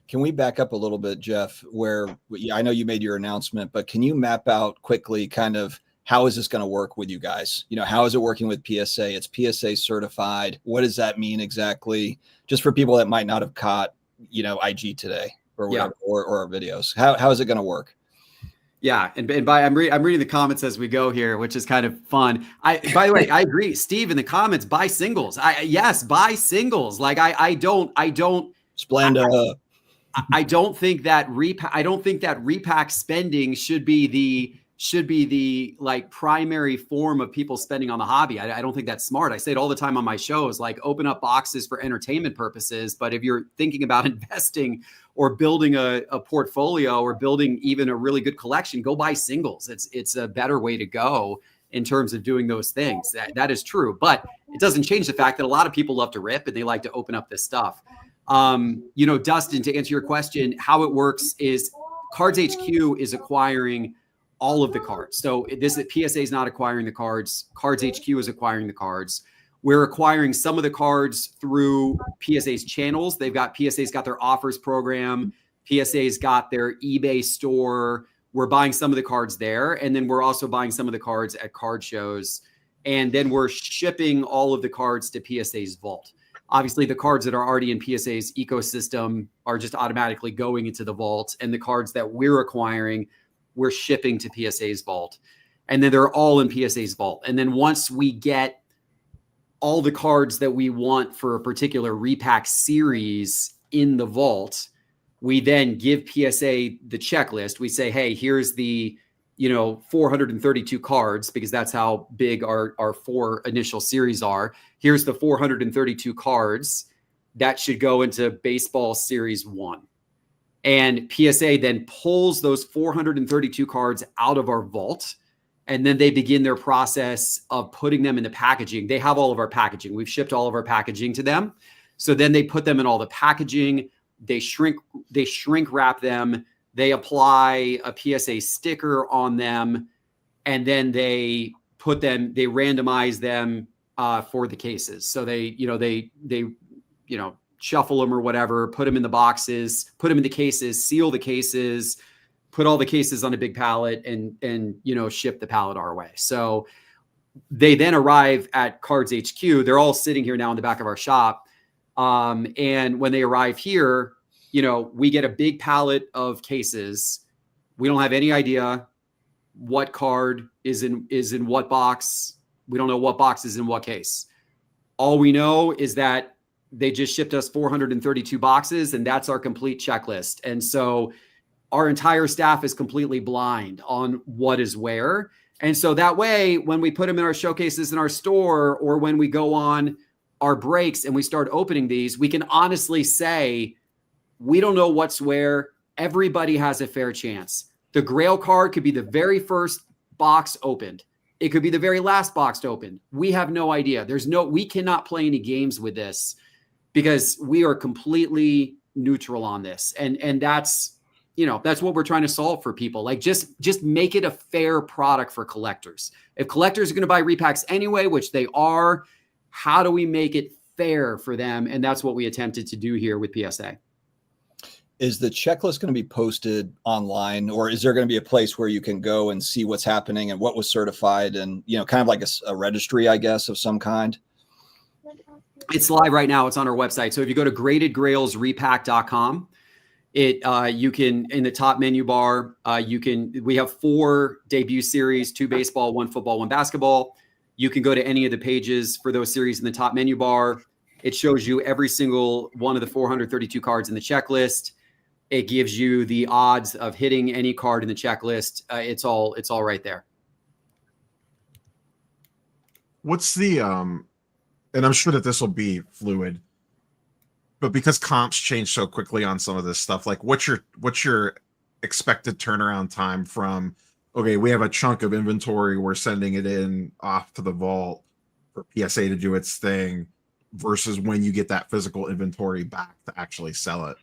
Can we back up a little bit, Geoff, where I know you made your announcement, but can you map out quickly kind of how is this going to work with you guys? How is it working with PSA? It's PSA certified. What does that mean exactly? Just for people that might not have caught, IG today or whatever, or our videos. How is it going to work? Yeah, and I'm reading the comments as we go here, which is kind of fun. By the way, I agree, Steve, in the comments, buy singles. Yes, buy singles. Like I don't. Splenda. I don't think that repack spending should be the like primary form of people spending on the hobby. I don't think that's smart. I say it all the time on my shows, like open up boxes for entertainment purposes. But if you're thinking about investing or building a portfolio or building even a really good collection, go buy singles. It's a better way to go in terms of doing those things. That is true. But it doesn't change the fact that a lot of people love to rip and they like to open up this stuff. Dustin, to answer your question, how it works is Cards HQ is acquiring all of the cards. So PSA is not acquiring the cards. Cards HQ is acquiring the cards. We're acquiring some of the cards through PSA's channels. PSA's got their offers program. PSA's got their eBay store. We're buying some of the cards there. And then we're also buying some of the cards at card shows. And then we're shipping all of the cards to PSA's vault. Obviously, the cards that are already in PSA's ecosystem are just automatically going into the vault. And the cards that we're acquiring, we're shipping to PSA's vault. And then they're all in PSA's vault. And then once we get all the cards that we want for a particular repack series in the vault, we then give PSA the checklist. We say, hey, here's the 432 cards, because that's how big our 4 initial series are. Here's the 432 cards that should go into baseball series 1. And PSA then pulls those 432 cards out of our vault, and then they begin their process of putting them in the packaging. They have all of our packaging. We've shipped all of our packaging to them. So then they put them in all the packaging. They shrink wrap them. They apply a PSA sticker on them, and then they randomize them for the cases. So they shuffle them or whatever, put them in the boxes, put them in the cases, seal the cases, put all the cases on a big pallet, and ship the pallet our way. So they then arrive at Cards HQ. They're all sitting here now in the back of our shop. And when they arrive here, we get a big pallet of cases. We don't have any idea what card is in what box. We don't know what box is in what case. All we know is that they just shipped us 432 boxes, and that's our complete checklist. And so our entire staff is completely blind on what is where. And so that way, when we put them in our showcases in our store, or when we go on our breaks and we start opening these, we can honestly say, we don't know what's where. Everybody has a fair chance. The Grail card could be the very first box opened. It could be the very last box opened. We have no idea. We cannot play any games with this, because we are completely neutral on this. And that's what we're trying to solve for people. Like, just make it a fair product for collectors. If collectors are going to buy repacks anyway, which they are, how do we make it fair for them? And that's what we attempted to do here with PSA. Is the checklist going to be posted online, or is there going to be a place where you can go and see what's happening and what was certified, and, kind of like a registry, I guess, of some kind? It's live right now. It's on our website. So if you go to gradedgrailsrepack.com, you can, in the top menu bar, we have 4 debut series, 2 baseball, 1 football, 1 basketball. You can go to any of the pages for those series in the top menu bar. It shows you every single one of the 432 cards in the checklist. It gives you the odds of hitting any card in the checklist. It's all right there. What's the and I'm sure that this will be fluid, but because comps change so quickly on some of this stuff, like what's your expected turnaround time from, okay, we have a chunk of inventory, we're sending it in off to the vault for PSA to do its thing, versus when you get that physical inventory back to actually sell it?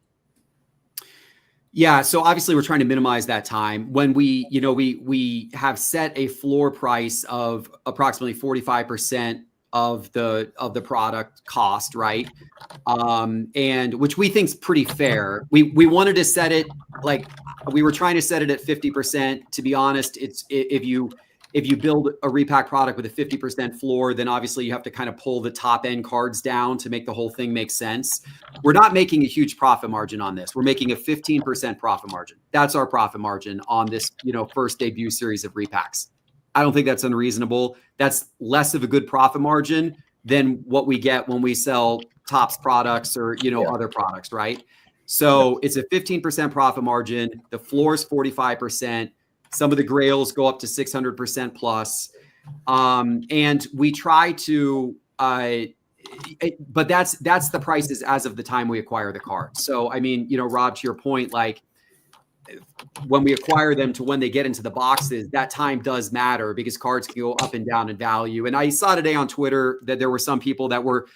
Yeah, so obviously we're trying to minimize that time. When we have set a floor price of approximately 45% of the product cost, right? And which we think is pretty fair. We wanted to set it, like, we were trying to set it at 50%. To be honest, it's if you build a repack product with a 50% floor, then obviously you have to kind of pull the top end cards down to make the whole thing make sense. We're not making a huge profit margin on this. We're making a 15% profit margin. That's our profit margin on this, first debut series of repacks. I don't think that's unreasonable. That's less of a good profit margin than what we get when we sell Topps products or, other products, right? So it's a 15% profit margin. The floor is 45%. Some of the Grails go up to 600% plus. And we try to, but that's the prices as of the time we acquire the card. So, I mean, Rob, to your point, like when we acquire them to when they get into the boxes, that time does matter because cards can go up and down in value. And I saw today on Twitter that there were some people that were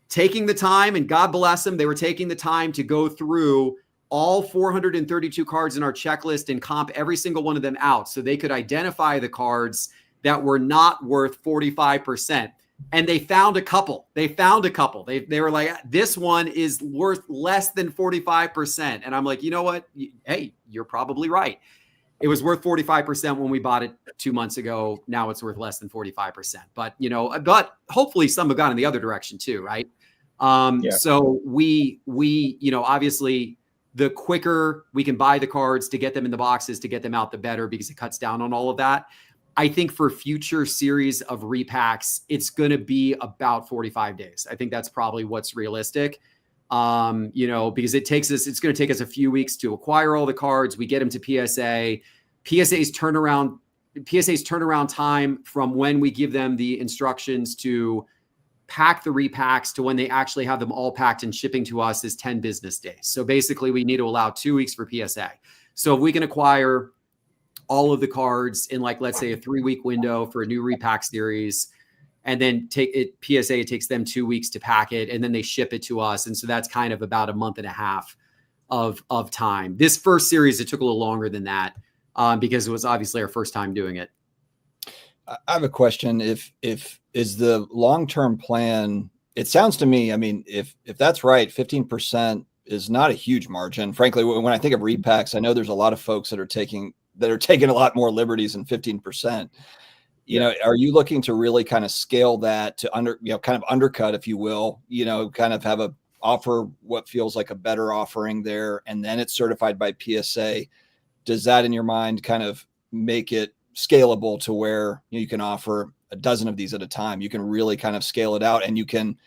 taking the time, and God bless them, they were taking the time to go through all 432 cards in our checklist and comp every single one of them out so they could identify the cards that were not worth 45%. And they found a couple. They were like, this one is worth less than 45%. And I'm like, you know what? Hey, you're probably right. It was worth 45% when we bought it 2 months ago. Now it's worth less than 45%. But, but hopefully some have gone in the other direction too, right? So we obviously the quicker we can buy the cards to get them in the boxes, to get them out, the better, because it cuts down on all of that. I think for future series of repacks, it's going to be about 45 days. I think that's probably what's realistic. Because it's going to take us a few weeks to acquire all the cards. We get them to PSA. PSA's turnaround time from when we give them the instructions to pack the repacks to when they actually have them all packed and shipping to us is 10 business days. So basically we need to allow 2 weeks for PSA. So if we can acquire all of the cards in let's say a 3-week window for a new repack series, and then PSA, it takes them 2 weeks to pack it, and then they ship it to us. And so that's kind of about a month and a half of time. This first series, it took a little longer than that because it was obviously our first time doing it. I have a question. If is the long-term plan, it sounds to me, I mean, if that's right, 15% is not a huge margin. Frankly, when I think of repacks, I know there's a lot of folks that are taking a lot more liberties than 15%. Are you looking to really kind of scale that to kind of undercut, if you will, kind of have offer what feels like a better offering there, and then it's certified by PSA? Does that in your mind kind of make it scalable to where you can offer a dozen of these at a time? You can really kind of scale it out, and you can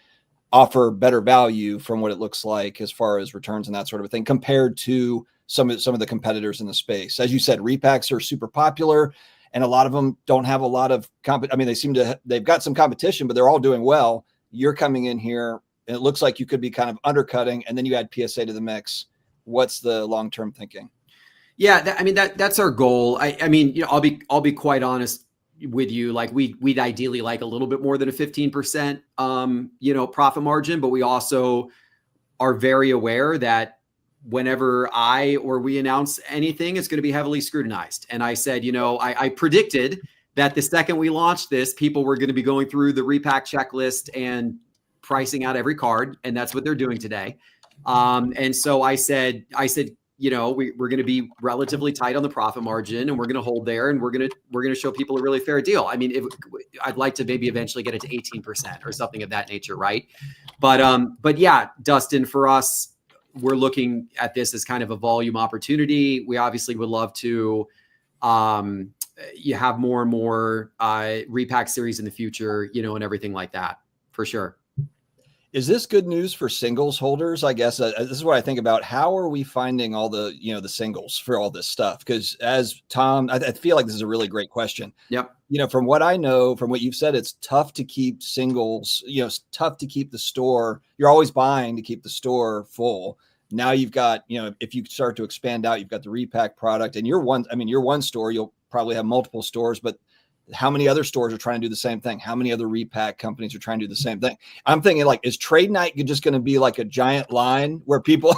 offer better value from what it looks like as far as returns and that sort of thing compared to some of the competitors in the space. As you said, repacks are super popular, and a lot of them don't have a lot of they've got some competition, but they're all doing well. You're coming in here, and it looks like you could be kind of undercutting, and then you add PSA to the mix. What's the long-term thinking? Yeah, that's our goal. I'll be quite honest with you. We'd ideally like a little bit more than a 15%, profit margin, but we also are very aware that whenever we announce anything, it's going to be heavily scrutinized. And I said, I predicted that the second we launched this, people were going to be going through the repack checklist and pricing out every card. And that's what they're doing today. And so I said, we're going to be relatively tight on the profit margin, and we're going to hold there, and we're going to show people a really fair deal. I mean, I'd like to maybe eventually get it to 18% or something of that nature. Right. But yeah, Dustin, for us, we're looking at this as kind of a volume opportunity. We obviously would love to you have more and more repack series in the future, and everything like that, for sure. Is this good news for singles holders? I guess this is what I think about. How are we finding all the, the singles for all this stuff? Because as Tom, I feel like this is a really great question. Yep. From what I know, from what you've said, it's tough to keep singles, it's tough to keep the store. You're always buying to keep the store full. Now you've got, if you start to expand out, you've got the repack product, and you're one store, you'll probably have multiple stores, but how many other stores are trying to do the same thing? How many other repack companies are trying to do the same thing? I'm thinking, is trade night just going to be like a giant line where people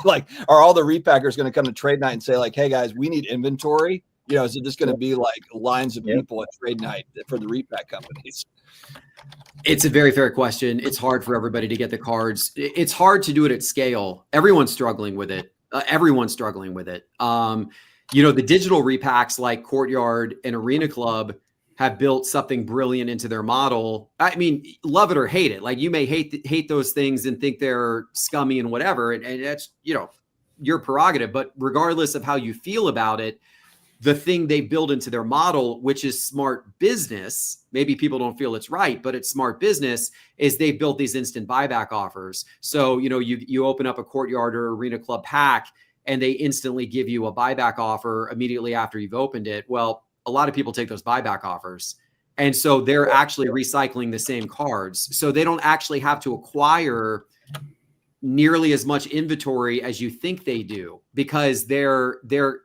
are all the repackers going to come to trade night and say hey guys, we need inventory? Is it just going to be lines of people at trade night for the repack companies? It's a very fair question. It's hard for everybody to get the cards. It's hard to do it at scale. Everyone's struggling with it. The digital repacks like Courtyard and Arena Club have built something brilliant into their model. I mean, love it or hate it. You may hate those things and think they're scummy and whatever. And that's, your prerogative. But regardless of how you feel about it, the thing they build into their model, which is smart business, maybe people don't feel it's right, but it's smart business, is they've built these instant buyback offers. So, you open up a Courtyard or Arena Club pack, and they instantly give you a buyback offer immediately after you've opened it. Well, a lot of people take those buyback offers. And so they're actually recycling the same cards. So they don't actually have to acquire nearly as much inventory as you think they do, because they're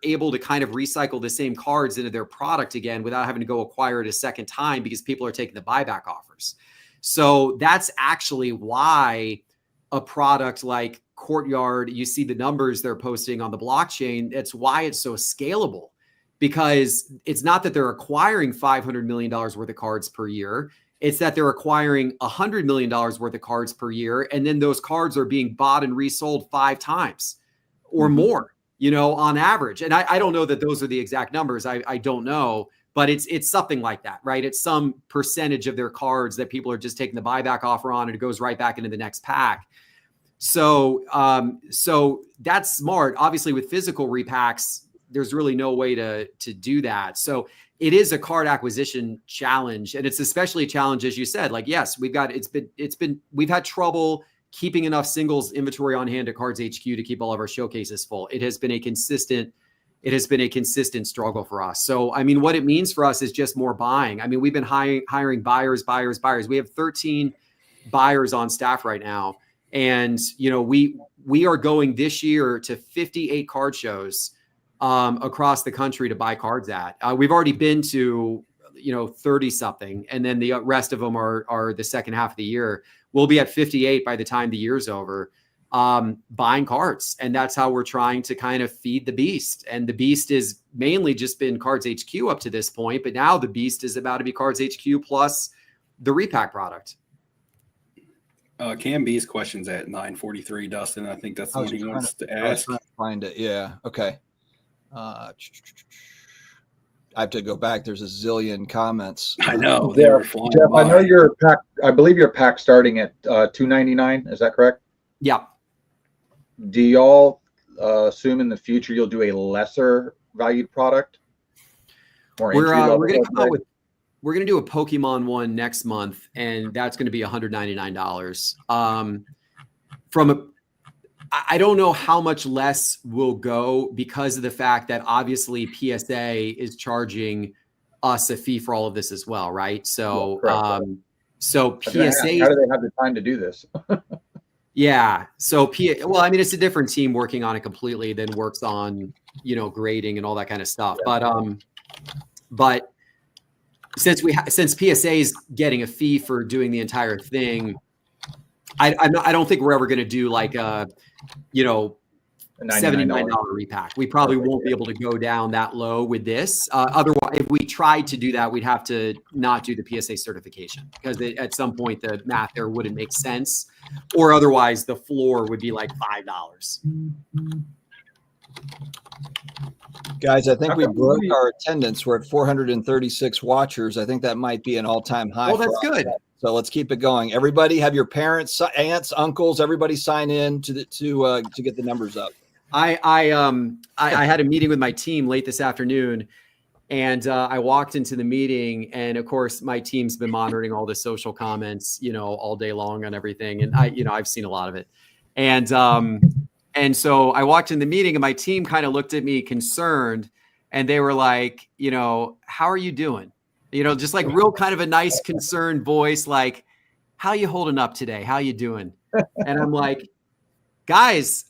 able to kind of recycle the same cards into their product again without having to go acquire it a second time, because people are taking the buyback offers. So that's actually why a product like Courtyard, you see the numbers they're posting on the blockchain. That's why it's so scalable. Because it's not that they're acquiring $500 million worth of cards per year. It's that they're acquiring $100 million worth of cards per year. And then those cards are being bought and resold 5 times or more, on average. And I don't know that those are the exact numbers. I don't know, but it's something like that, right? It's some percentage of their cards that people are just taking the buyback offer on, and it goes right back into the next pack. So that's smart. Obviously with physical repacks, there's really no way to do that. So it is a card acquisition challenge, and it's especially a challenge, as you said. Like, yes, we've had trouble keeping enough singles inventory on hand at Cards HQ to keep all of our showcases full. It has been a consistent struggle for us. So, I mean, what it means for us is just more buying. I mean, we've been hiring buyers. We have 13 buyers on staff right now. And, we are going this year to 58 card shows across the country to buy cards at. We've already been to, 30 something. And then the rest of them are the second half of the year. We'll be at 58 by the time the year's over, buying cards. And that's how we're trying to kind of feed the beast. And the beast is mainly just been Cards HQ up to this point, but now the beast is about to be Cards HQ plus the Repack product. Cam B's question's at 9:43, Dustin. I think that's the one he wants to ask. Find it. Yeah. Okay. I have to go back. There's a zillion comments. I know. They're flying Geoff, by. I know your pack. I believe your pack starting at $2.99. Is that correct? Yeah. Do y'all assume in the future you'll do a lesser valued product? We're going to come out with. We're going to do a Pokemon one next month, and that's going to be $199. I don't know how much less will go because of the fact that obviously PSA is charging us a fee for all of this as well, right? So, so PSA. How do they have the time to do this? Yeah. So, well, I mean, it's a different team working on it completely than works on, grading and all that kind of stuff. Yeah. But since PSA is getting a fee for doing the entire thing, I don't think we're ever going to do like a, $79 repack. We probably won't be able to go down that low with this. Otherwise, if we tried to do that, we'd have to not do the PSA certification because at some point the math there wouldn't make sense, or otherwise the floor would be like $5. Guys, I think we broke our attendance. We're at 436 watchers. I think that might be an all-time high. Oh, that's good. So let's keep it going. Everybody, have your parents, aunts, uncles, everybody sign in to get the numbers up. I had a meeting with my team late this afternoon, and I walked into the meeting, and of course my team's been monitoring all the social comments, all day long on everything, and I've seen a lot of it, and so I walked in the meeting, and my team kind of looked at me concerned, and they were like, how are you doing? Just like real kind of a nice concerned voice, like, how you holding up today? How you doing? And I'm like, guys,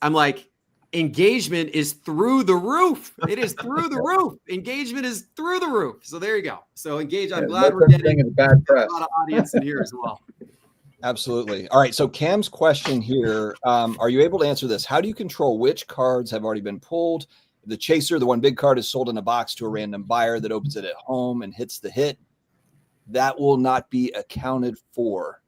engagement is through the roof. It is through the roof. Engagement is through the roof. So there you go. So engage. I'm glad we're getting a lot of audience in here as well. Absolutely. All right. So Cam's question here, are you able to answer this? How do you control which cards have already been pulled? The chaser, the one big card, is sold in a box to a random buyer that opens it at home and hits the hit. That will not be accounted for.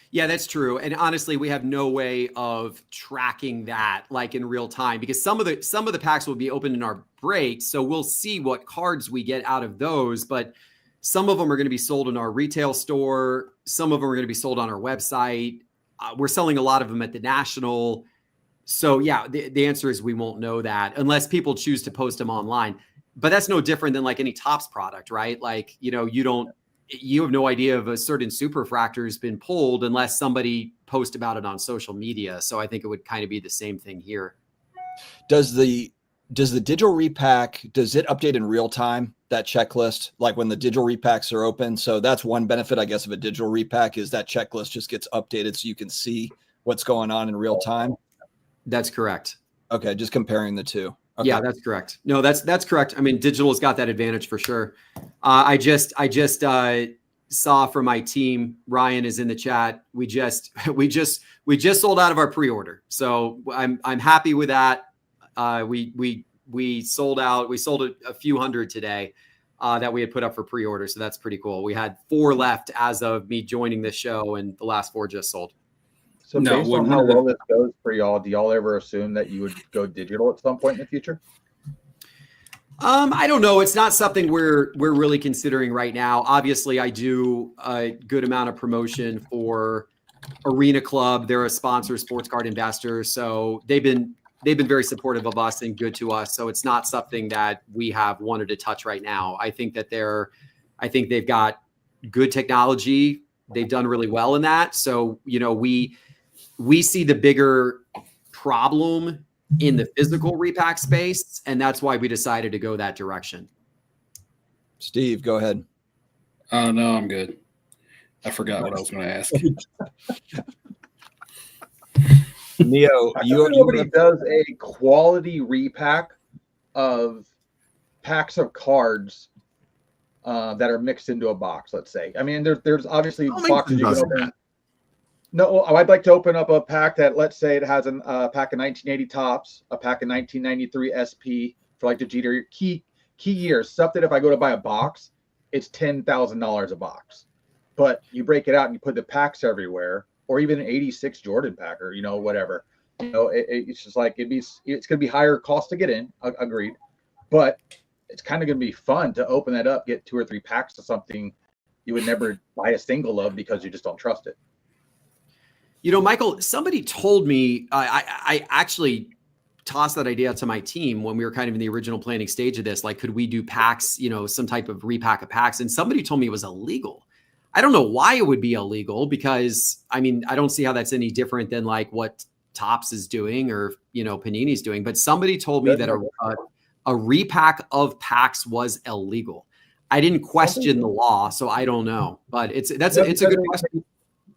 Yeah, that's true. And honestly, we have no way of tracking that like in real time because some of the packs will be opened in our break. So we'll see what cards we get out of those. But some of them are going to be sold in our retail store. Some of them are going to be sold on our website. We're selling a lot of them at the National. So yeah, the answer is we won't know that unless people choose to post them online. But that's no different than like any Topps product, right? Like, you have no idea if a certain superfractor has been pulled unless somebody posts about it on social media. So I think it would kind of be the same thing here. Does the digital repack, does it update in real time, that checklist, like when the digital repacks are open? So that's one benefit, I guess, of a digital repack is that checklist just gets updated so you can see what's going on in real time. That's correct. Okay, just comparing the two. Okay. Yeah, that's correct. No, that's correct. I mean, digital has got that advantage for sure. I just saw from my team, Ryan is in the chat. We just sold out of our pre-order, so I'm happy with that. We sold out. We sold a few hundred today that we had put up for pre-order, so that's pretty cool. We had 4 left as of me joining this show, and the last 4 just sold. So based on how well this goes for y'all, do y'all ever assume that you would go digital at some point in the future? I don't know. It's not something we're really considering right now. Obviously, I do a good amount of promotion for Arena Club. They're a sponsor, sports card investor. So they've been they've been very supportive of us and good to us. So it's not something that we have wanted to touch right now. I think that they've got good technology. They've done really well in that. So, we see the bigger problem in the physical repack space, and that's why we decided to go that direction. Steve, go ahead. No, I'm good. I forgot what I was going to ask. Neo, nobody does a quality repack of packs of cards that are mixed into a box. Let's say. I mean, there's obviously boxes you can open. No, I'd like to open up a pack that, let's say, it has a pack of 1980 Tops, a pack of 1993 SP for like the Jeter key years. Stuff that if I go to buy a box, it's $10,000 a box. But you break it out and you put the packs everywhere, or even an 86 Jordan pack, or whatever. It's just like it's going to be higher cost to get in. Agreed, but it's kind of going to be fun to open that up, get 2 or 3 packs of something you would never buy a single of because you just don't trust it. Michael, somebody told me, I actually tossed that idea out to my team when we were kind of in the original planning stage of this. Like, could we do packs, some type of repack of packs? And somebody told me it was illegal. I don't know why it would be illegal, because I don't see how that's any different than like what Topps is doing or, Panini's doing. But somebody told me that a repack of packs was illegal. I didn't question the law, so I don't know. But it's a good question.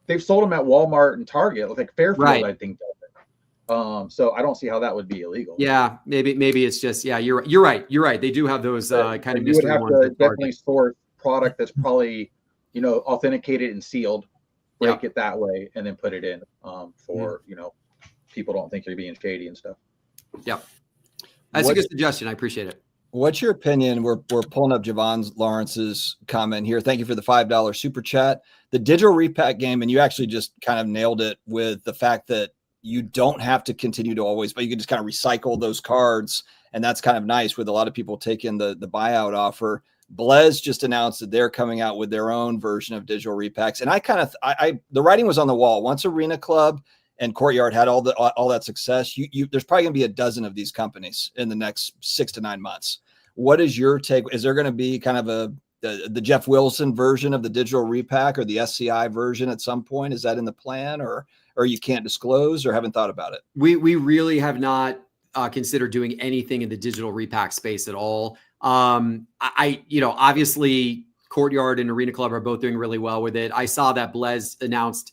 They've sold them at Walmart and Target. Like Fairfield, right. I think does it. So I don't see how that would be illegal. Yeah, maybe it's just you're right. You're right. They do have those kind of mystery ones. You would have to definitely source product that's probably authenticated and sealed, break it that way, and then put it in for people don't think you're being shady and stuff. Yep, that's a good suggestion. I appreciate it. What's your opinion? We're pulling up Javon Lawrence's comment here. Thank you for the $5 super chat. The digital repack game, and you actually just kind of nailed it with the fact that you don't have to continue to always, but you can just kind of recycle those cards. And that's kind of nice with a lot of people taking the buyout offer. Blez just announced that they're coming out with their own version of digital repacks. And I the writing was on the wall. Once Arena Club and Courtyard had all that success, there's probably going to be a dozen of these companies in the next 6 to 9 months. What is your take? Is there going to be kind of the Geoff Wilson version of the digital repack or the SCI version at some point? Is that in the plan, or you can't disclose or haven't thought about it? We really have not considered doing anything in the digital repack space at all. Obviously Courtyard and Arena Club are both doing really well with it. I saw that Blez announced,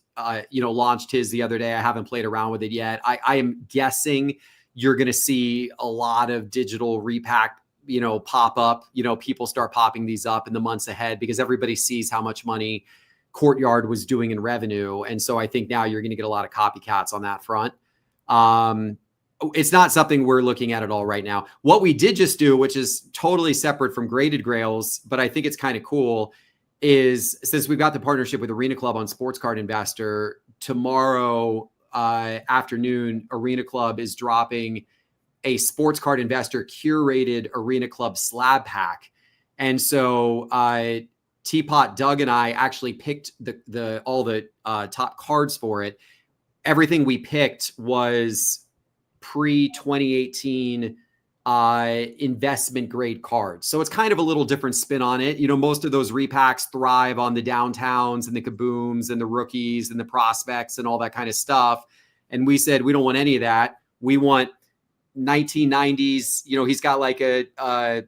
launched his the other day. I haven't played around with it yet. I am guessing you're going to see a lot of digital repack pop up, people start popping these up in the months ahead because everybody sees how much money Courtyard was doing in revenue. And so I think now you're going to get a lot of copycats on that front. It's not something we're looking at all right now. What we did just do, which is totally separate from graded Grails, but I think it's kind of cool, is since we've got the partnership with Arena Club on Sports Card Investor, tomorrow afternoon, Arena Club is dropping a Sports Card Investor curated Arena Club slab pack. And so Teapot Doug and I actually picked all the top cards for it. Everything we picked was pre-2018 investment grade cards. So it's kind of a little different spin on it. Most of those repacks thrive on the downtowns and the kabooms and the rookies and the prospects and all that kind of stuff. And we said, we don't want any of that. We want 1990s, he's got like I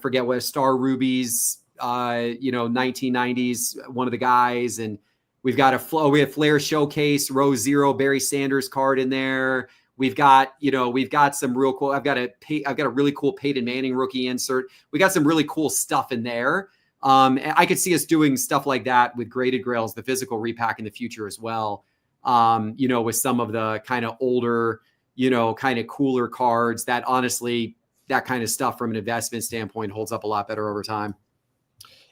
forget what, Star Rubies, 1990s, one of the guys. And we have Flair Showcase, row 0, Barry Sanders card in there. We've got some real cool, I've got a really cool Peyton Manning rookie insert. We got some really cool stuff in there. And I could see us doing stuff like that with graded Grails, the physical repack in the future as well. With some of the kind of older, kind of cooler cards that honestly, that kind of stuff from an investment standpoint holds up a lot better over time.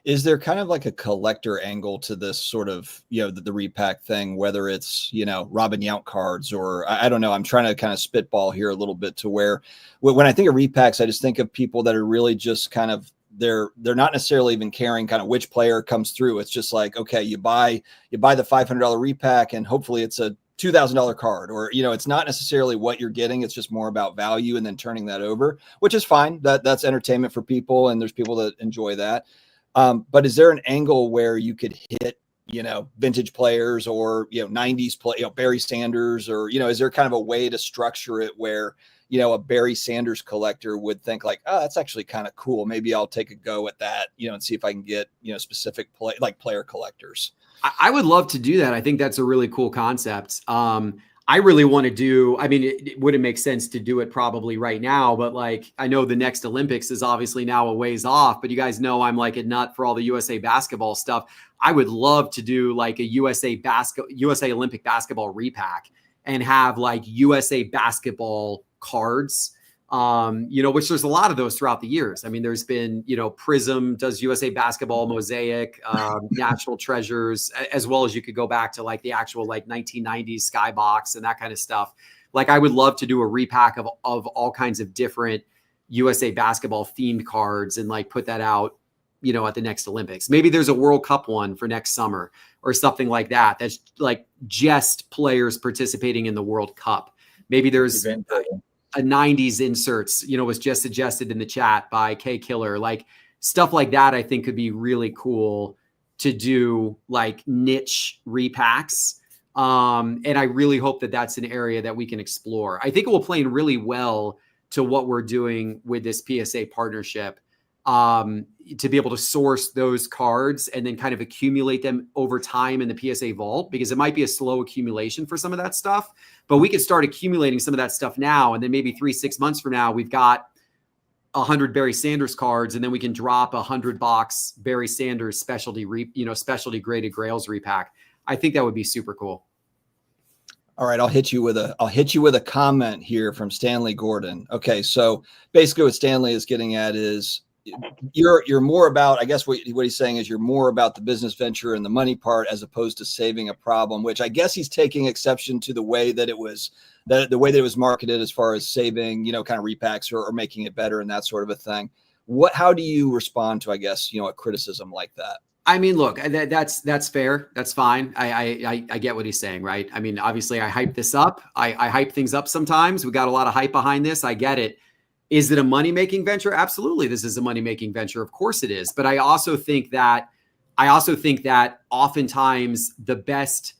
Is there kind of like a collector angle to this sort of, the repack thing, whether it's, Robin Yount cards or I don't know. I'm trying to kind of spitball here a little bit to where when I think of repacks, I just think of people that are really just kind of, they're not necessarily even caring kind of which player comes through. It's just like, okay, you buy the $500 repack and hopefully it's a $2,000 card, or, it's not necessarily what you're getting. It's just more about value and then turning that over, which is fine. That's entertainment for people. And there's people that enjoy that. But is there an angle where you could hit, vintage players or, 90s play, Barry Sanders, or, is there kind of a way to structure it where, a Barry Sanders collector would think like, oh, that's actually kind of cool. Maybe I'll take a go at that, and see if I can get, specific player collectors. I would love to do that. I think that's a really cool concept. I really want to do, it wouldn't make sense to do it probably right now, but like, I know the next Olympics is obviously now a ways off, but you guys know I'm like a nut for all the USA basketball stuff. I would love to do like a USA Olympic basketball repack and have like USA basketball cards, which there's a lot of those throughout the years. There's been, Prism does USA basketball, Mosaic, National Treasures, as well as you could go back to like the actual like 1990s Skybox and that kind of stuff. Like I would love to do a repack of all kinds of different USA basketball themed cards and like put that out, at the next Olympics. Maybe there's a World Cup one for next summer or something like that. That's like just players participating in the World Cup. Maybe there's a 90s inserts, was just suggested in the chat by K Killer, like stuff like that. I think could be really cool to do, like niche repacks. And I really hope that that's an area that we can explore. I think it will play in really well to what we're doing with this PSA partnership, to be able to source those cards and then kind of accumulate them over time in the PSA vault, because it might be a slow accumulation for some of that stuff, but we could start accumulating some of that stuff now. And then maybe 3-6 months from now, we've got 100 Barry Sanders cards, and then we can drop a 100-box Barry Sanders specialty graded Grails repack. I think that would be super cool. All right, I'll hit you with a comment here from Stanley Gordon. Okay, so basically what Stanley is getting at is you're more about, I guess what he's saying is you're more about the business venture and the money part as opposed to saving a problem, which I guess he's taking exception to the way that it was marketed as far as saving, kind of repacks or making it better and that sort of a thing. How do you respond to, I guess, a criticism like that? Look, that's fair. That's fine. I get what he's saying, right? Obviously I hype this up. I hype things up sometimes. We got a lot of hype behind this. I get it. Is it a money-making venture? Absolutely. This is a money-making venture. Of course it is. But I also think that oftentimes the best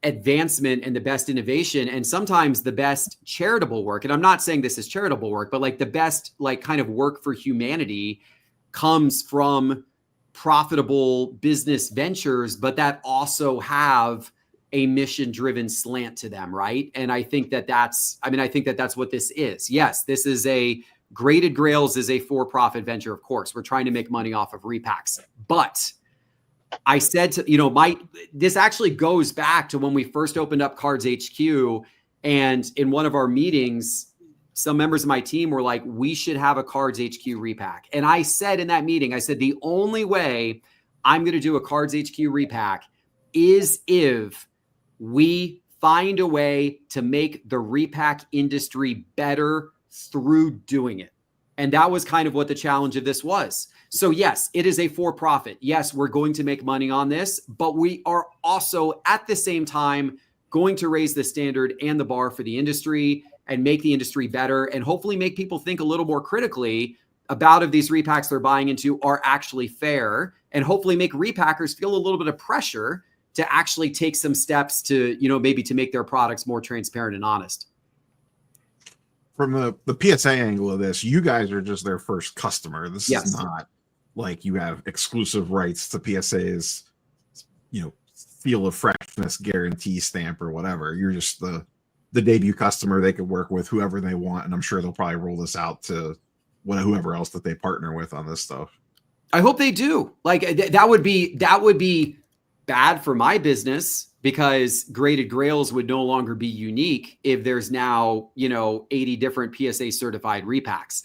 advancement and the best innovation and sometimes the best charitable work, and I'm not saying this is charitable work, but like the best like kind of work for humanity comes from profitable business ventures, but that also have a mission-driven slant to them, right? And I think that's what this is. Yes, this is Graded Grails is a for-profit venture, of course. We're trying to make money off of repacks. But I said this actually goes back to when we first opened up Cards HQ, and in one of our meetings, some members of my team were like, we should have a Cards HQ repack. And I said in that meeting, the only way I'm going to do a Cards HQ repack is if we find a way to make the repack industry better through doing it. And that was kind of what the challenge of this was. So yes, it is a for-profit. Yes, we're going to make money on this, but we are also at the same time going to raise the standard and the bar for the industry and make the industry better and hopefully make people think a little more critically about if these repacks they're buying into are actually fair, and hopefully make repackers feel a little bit of pressure to actually take some steps to, maybe to make their products more transparent and honest. From the PSA angle of this, you guys are just their first customer. This is not like you have exclusive rights to PSA's, feel of freshness guarantee stamp or whatever. You're just the debut customer they could work with whoever they want. And I'm sure they'll probably roll this out to whoever else that they partner with on this stuff. I hope they do. Like that would be bad for my business, because Graded Grails would no longer be unique if there's now, 80 different PSA certified repacks.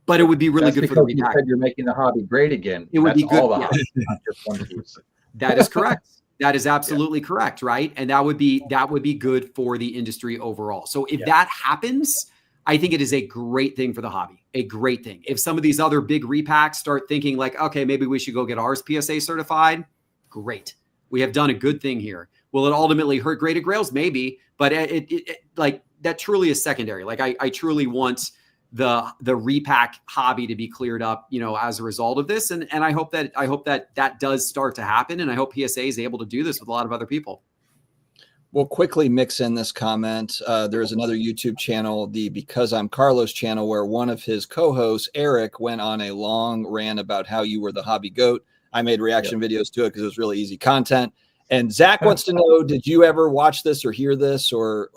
But it would be really good for the repack. You're making the hobby great again. It would be good. All the hobby, not just one piece. That is correct. That is absolutely correct, right? And that would be good for the industry overall. So if that happens, I think it is a great thing for the hobby. A great thing. If some of these other big repacks start thinking like, okay, maybe we should go get ours PSA certified, great. We have done a good thing here. Will it ultimately hurt graded Grails? Maybe, but it like that truly is secondary. Like I truly want the repack hobby to be cleared up, as a result of this. And I hope that does start to happen. And I hope PSA is able to do this with a lot of other people. We'll quickly mix in this comment. There is another YouTube channel, the Because I'm Carlos channel, where one of his co-hosts, Eric, went on a long rant about how you were the hobby goat. I made reaction videos to it because it was really easy content. And Zach wants to know, did you ever watch this or hear this or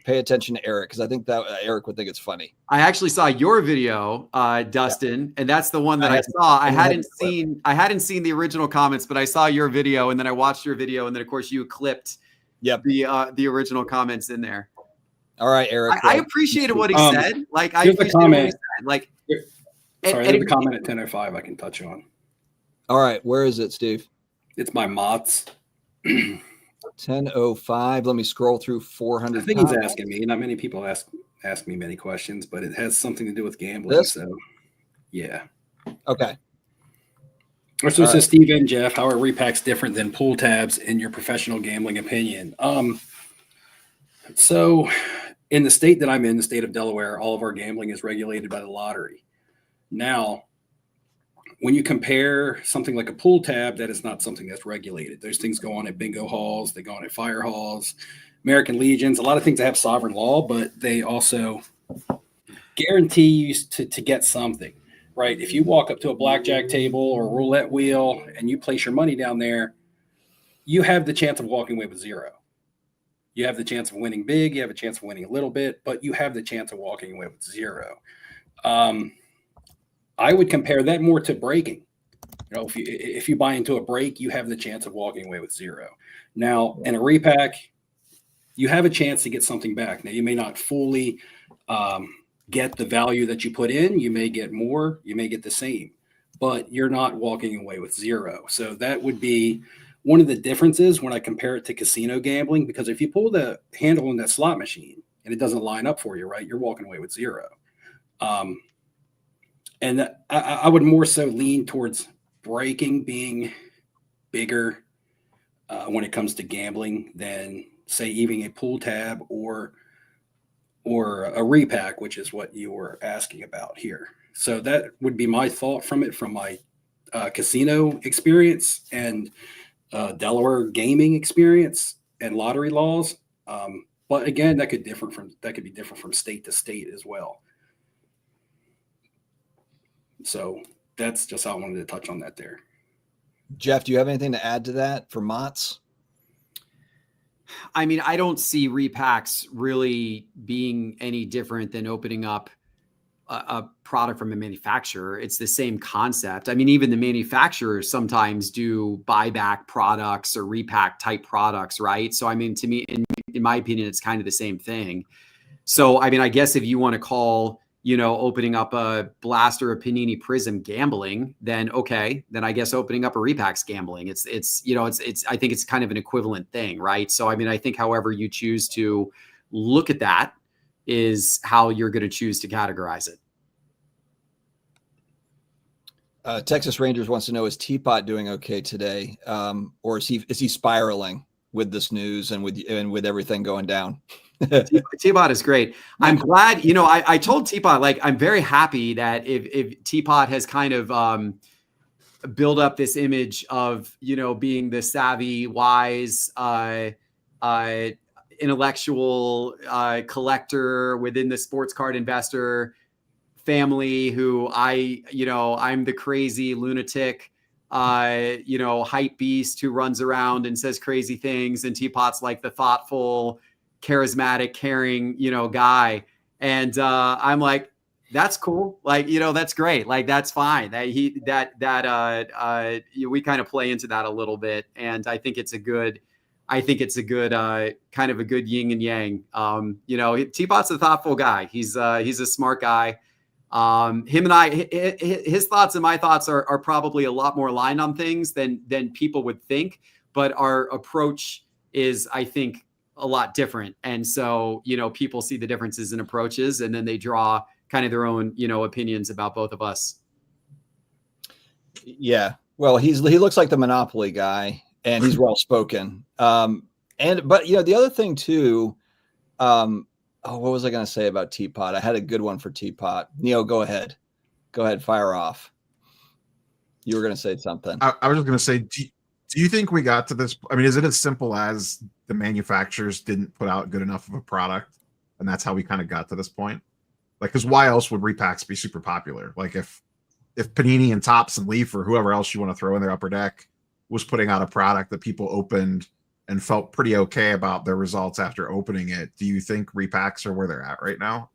pay attention to Eric? Because I think that Eric would think it's funny. I actually saw your video, Dustin, and that's the one that I saw. I hadn't seen the original comments, but I saw your video, and then I watched your video, and then of course you clipped the original comments in there. All right, Eric. I appreciated what he said. Like I appreciated what he said. Like, sorry, there's a comment at 10:05 I can touch on. All right, where is it, Steve? It's my mods. 10:05. Let me scroll through 400. I think he's asking me. Not many people ask me many questions, but it has something to do with gambling. So, yeah. Okay. So it says, Steve and Geoff, how are repacks different than pool tabs in your professional gambling opinion? So in the state that I'm in, the state of Delaware, all of our gambling is regulated by the lottery. Now, when you compare something like a pool tab, that is not something that's regulated. Those things go on at bingo halls, they go on at fire halls, American Legions, a lot of things that have sovereign law, but they also guarantee you to get something, right? If you walk up to a blackjack table or a roulette wheel and you place your money down there, you have the chance of walking away with zero. You have the chance of winning big, you have a chance of winning a little bit, but you have the chance of walking away with zero. I would compare that more to breaking. If you buy into a break, you have the chance of walking away with zero. Now, in a repack, you have a chance to get something back. Now, you may not fully get the value that you put in. You may get more. You may get the same, but you're not walking away with zero. So that would be one of the differences when I compare it to casino gambling, because if you pull the handle on that slot machine and it doesn't line up for you, right, you're walking away with zero. And I would more so lean towards breaking being bigger when it comes to gambling than, say, even a pool tab or a repack, which is what you were asking about here. So that would be my thought from my casino experience and Delaware gaming experience and lottery laws. But again, that could be different from state to state as well. So that's just how I wanted to touch on that there. Geoff, do you have anything to add to that for Mott's? I mean, I don't see repacks really being any different than opening up a product from a manufacturer. It's the same concept. I mean, even the manufacturers sometimes do buyback products or repack type products, right? So, I mean, to me, in my opinion, it's kind of the same thing. So, I mean, I guess if you want to call, opening up a Blaster, a Panini Prism gambling, then okay, then I guess opening up a repacks gambling. It's I think it's kind of an equivalent thing, right? So, I mean, I think however you choose to look at that is how you're going to choose to categorize it. Texas Rangers wants to know, is Teapot doing okay today? Or is he spiraling with this news and with everything going down? Teapot is great. I'm glad, I told Teapot, like, I'm very happy that if Teapot has kind of built up this image of, being the savvy, wise, intellectual collector within the sports card investor family who I'm the crazy lunatic, hype beast who runs around and says crazy things. And Teapot's like the thoughtful, charismatic, caring, guy. And I'm like, that's cool. Like, that's great. Like, that's fine. We kind of play into that a little bit. And I think it's a good kind of a good yin and yang. Teapot's a thoughtful guy. He's a smart guy. Him and I, his thoughts and my thoughts are probably a lot more aligned on things than people would think, but our approach is, I think, a lot different. And so, people see the differences in approaches and then they draw kind of their own, opinions about both of us. Yeah. Well, he looks like the Monopoly guy and he's well-spoken. But the other thing too, what was I going to say about Teapot? I had a good one for Teapot. Neo, go ahead, fire off. You were going to say something. I was just going to say, do you think we got to this? I mean, is it as simple as the manufacturers didn't put out good enough of a product, and that's how we kind of got to this point? Like, because why else would repacks be super popular? Like, if Panini and Topps and Leaf or whoever else you want to throw in their upper deck was putting out a product that people opened and felt pretty okay about their results after opening it, do you think repacks are where they're at right now?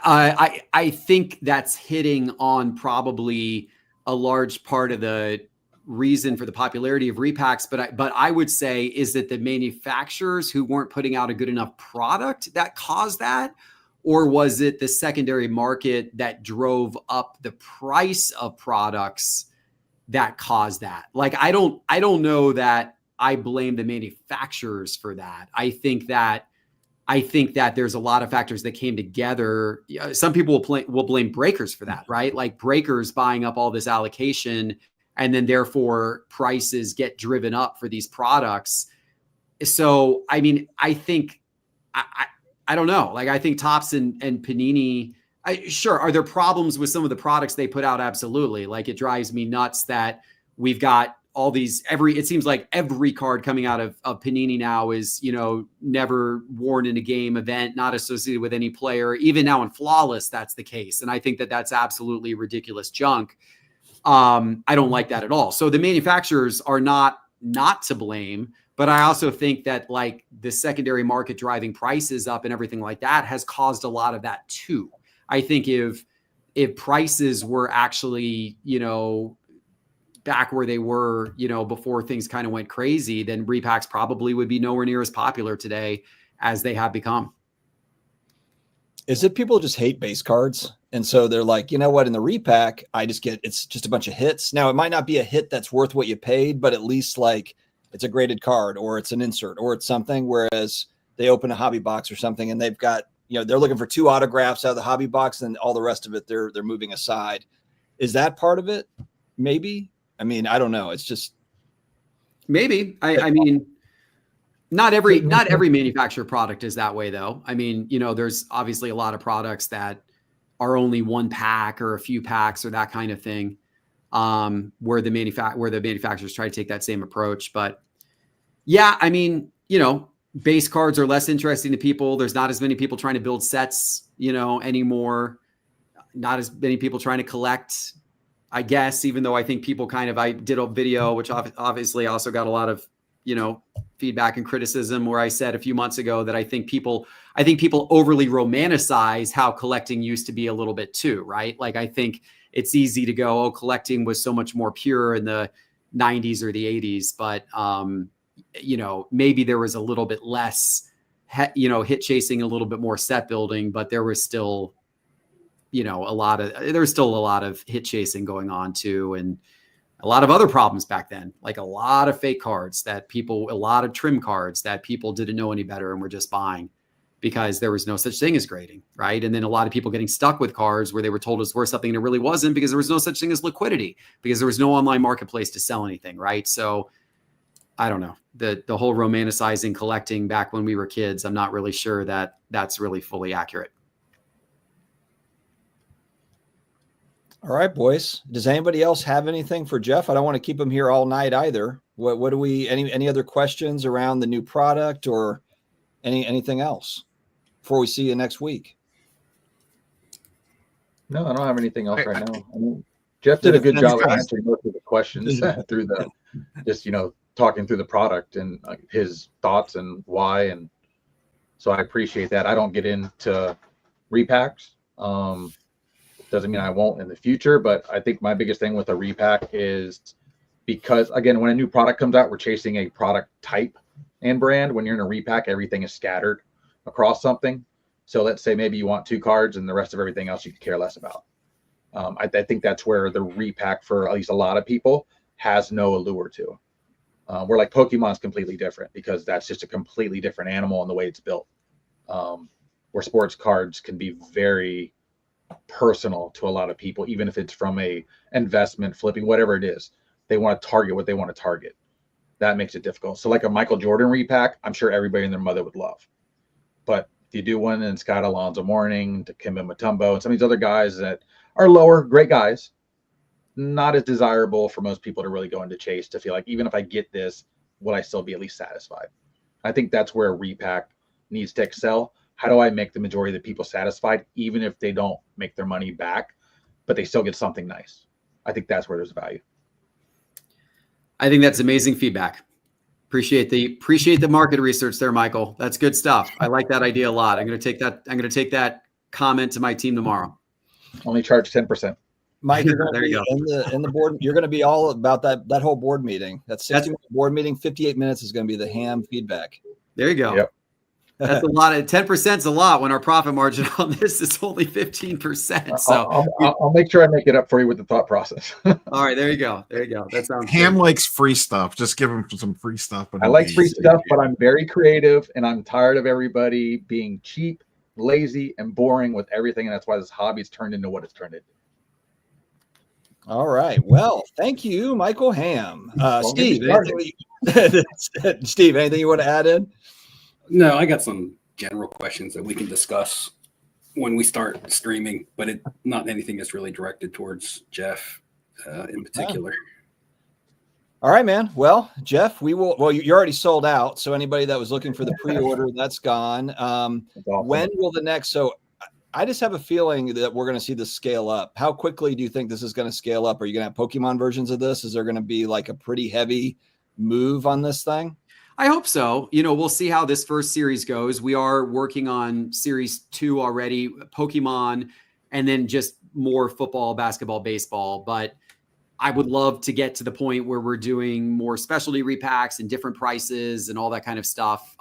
I think that's hitting on probably a large part of the reason for the popularity of repacks, but I would say is that the manufacturers who weren't putting out a good enough product that caused that, or was it the secondary market that drove up the price of products that caused that? Like, I don't know that I blame the manufacturers for that. I think that there's a lot of factors that came together. Some people will blame breakers for that, right? Like breakers buying up all this allocation, and then therefore prices get driven up for these products. So, I mean, I think, I don't know. Like, I think Topps and Panini, sure, are there problems with some of the products they put out? Absolutely. Like, it drives me nuts that we've got all these, it seems like every card coming out of Panini now is, never worn in a game event, not associated with any player. Even now in Flawless, that's the case. And I think that that's absolutely ridiculous junk. I don't like that at all. So the manufacturers are not to blame, but I also think that like the secondary market driving prices up and everything like that has caused a lot of that too. I think if prices were actually, back where they were, before things kind of went crazy, then repacks probably would be nowhere near as popular today as they have become. Is it people just hate base cards? And so they're like, you know what, in the repack, it's just a bunch of hits. Now, it might not be a hit that's worth what you paid, but at least like it's a graded card or it's an insert or it's something. Whereas they open a hobby box or something and they've got, they're looking for 2 autographs out of the hobby box and all the rest of it, they're moving aside. Is that part of it? Maybe. I mean, I don't know. It's just maybe. I mean, not every manufacturer product is that way, though. I mean, there's obviously a lot of products that are only 1 pack or a few packs or that kind of thing, where the manufacturers try to take that same approach. But yeah, I mean, base cards are less interesting to people. There's not as many people trying to build sets, anymore. Not as many people trying to collect, I guess, even though I think people I did a video, which obviously also got a lot of, feedback and criticism, where I said a few months ago that I think people overly romanticize how collecting used to be a little bit too, right? Like, I think it's easy to go, oh, collecting was so much more pure in the 90s or the 80s, but, maybe there was a little bit less, hit chasing, a little bit more set building, but there was still, there's still a lot of hit chasing going on too. And a lot of other problems back then, like a lot of fake cards a lot of trim cards that people didn't know any better and were just buying because there was no such thing as grading, right? And then a lot of people getting stuck with cards where they were told it was worth something and it really wasn't, because there was no such thing as liquidity, because there was no online marketplace to sell anything, right? So I don't know, the whole romanticizing collecting back when we were kids, I'm not really sure that that's really fully accurate. All right, boys. Does anybody else have anything for Geoff? I don't want to keep him here all night either. What do we, any other questions around the new product or anything else before we see you next week? No, I don't have anything else right now. I mean, Geoff did a good job of answering most of the questions through the, just, talking through the product and his thoughts and why. And so I appreciate that. I don't get into repacks. Doesn't mean I won't in the future, but I think my biggest thing with a repack is because, again, when a new product comes out, we're chasing a product type and brand. When you're in a repack, everything is scattered across something. So let's say maybe you want 2 cards and the rest of everything else you could care less about. I think that's where the repack, for at least a lot of people, has no allure to. Where like Pokemon's completely different, because that's just a completely different animal in the way it's built. Where sports cards can be very personal to a lot of people, even if it's from a investment, flipping, whatever it is. They want to target what they want to target. that makes it difficult. So like a Michael Jordan repack, I'm sure everybody and their mother would love. But if you do one and it's got Alonzo Mourning, Dikembe Mutombo, and some of these other guys that are lower, great guys, not as desirable for most people to really go into chase, to feel like even if I get this, will I still be at least satisfied? I think that's where repack needs to excel. How do I make the majority of the people satisfied, even if they don't make their money back, but they still get something nice? I think that's where there's value. I think that's amazing feedback. Appreciate the market research there, Michael. That's good stuff. I like that idea a lot. I'm going to take that comment to my team tomorrow. Only charge 10%. Mike, you're going to be in the board. You're going to be all about that whole board meeting. That 60-minute board meeting. 58 minutes is going to be the ham feedback. There you go. Yep. That's a lot. 10% is a lot when our profit margin on this is only 15%. So I'll make sure I make it up for you with the thought process. All right, there you go. That sounds Ham good. likes free stuff. Just give him some free stuff. I like free stuff, but I'm very creative, and I'm tired of everybody being cheap, lazy, and boring with everything. And that's why this hobby's turned into what it's turned into. All right. Well, thank you, Michael Ham. Steve, Steve, anything you want to add in? No, I got some general questions that we can discuss when we start streaming, but not anything that's really directed towards Geoff in particular. All right, man. Well, Geoff, we will. Well, you're already sold out, so anybody that was looking for the pre-order, that's gone. Awesome. When will the next? So, I just have a feeling that we're going to see this scale up. How quickly do you think this is going to scale up? Are you going to have Pokemon versions of this? Is there going to be like a pretty heavy move on this thing? I hope so. We'll see how this first series goes. We are working on series 2 already, Pokemon, and then just more football, basketball, baseball. But I would love to get to the point where we're doing more specialty repacks and different prices and all that kind of stuff.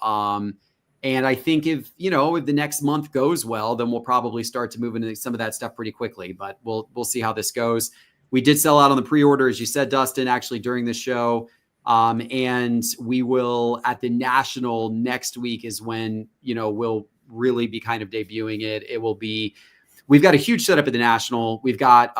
And I think if the next month goes well, then we'll probably start to move into some of that stuff pretty quickly. But we'll see how this goes. We did sell out on the pre-order, as you said, Dustin, actually during the show. And we will at the National next week is when, we'll really be kind of debuting it. We've got a huge setup at the National. We've got,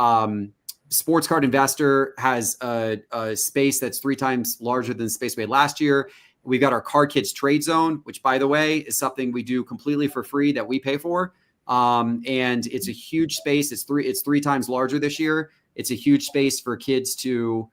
Sports Card Investor has a space that's 3 times larger than the space we had last year. We've got our Card Kids Trade Zone, which by the way, is something we do completely for free that we pay for. And it's a huge space. It's 3 times larger this year. It's a huge space for kids to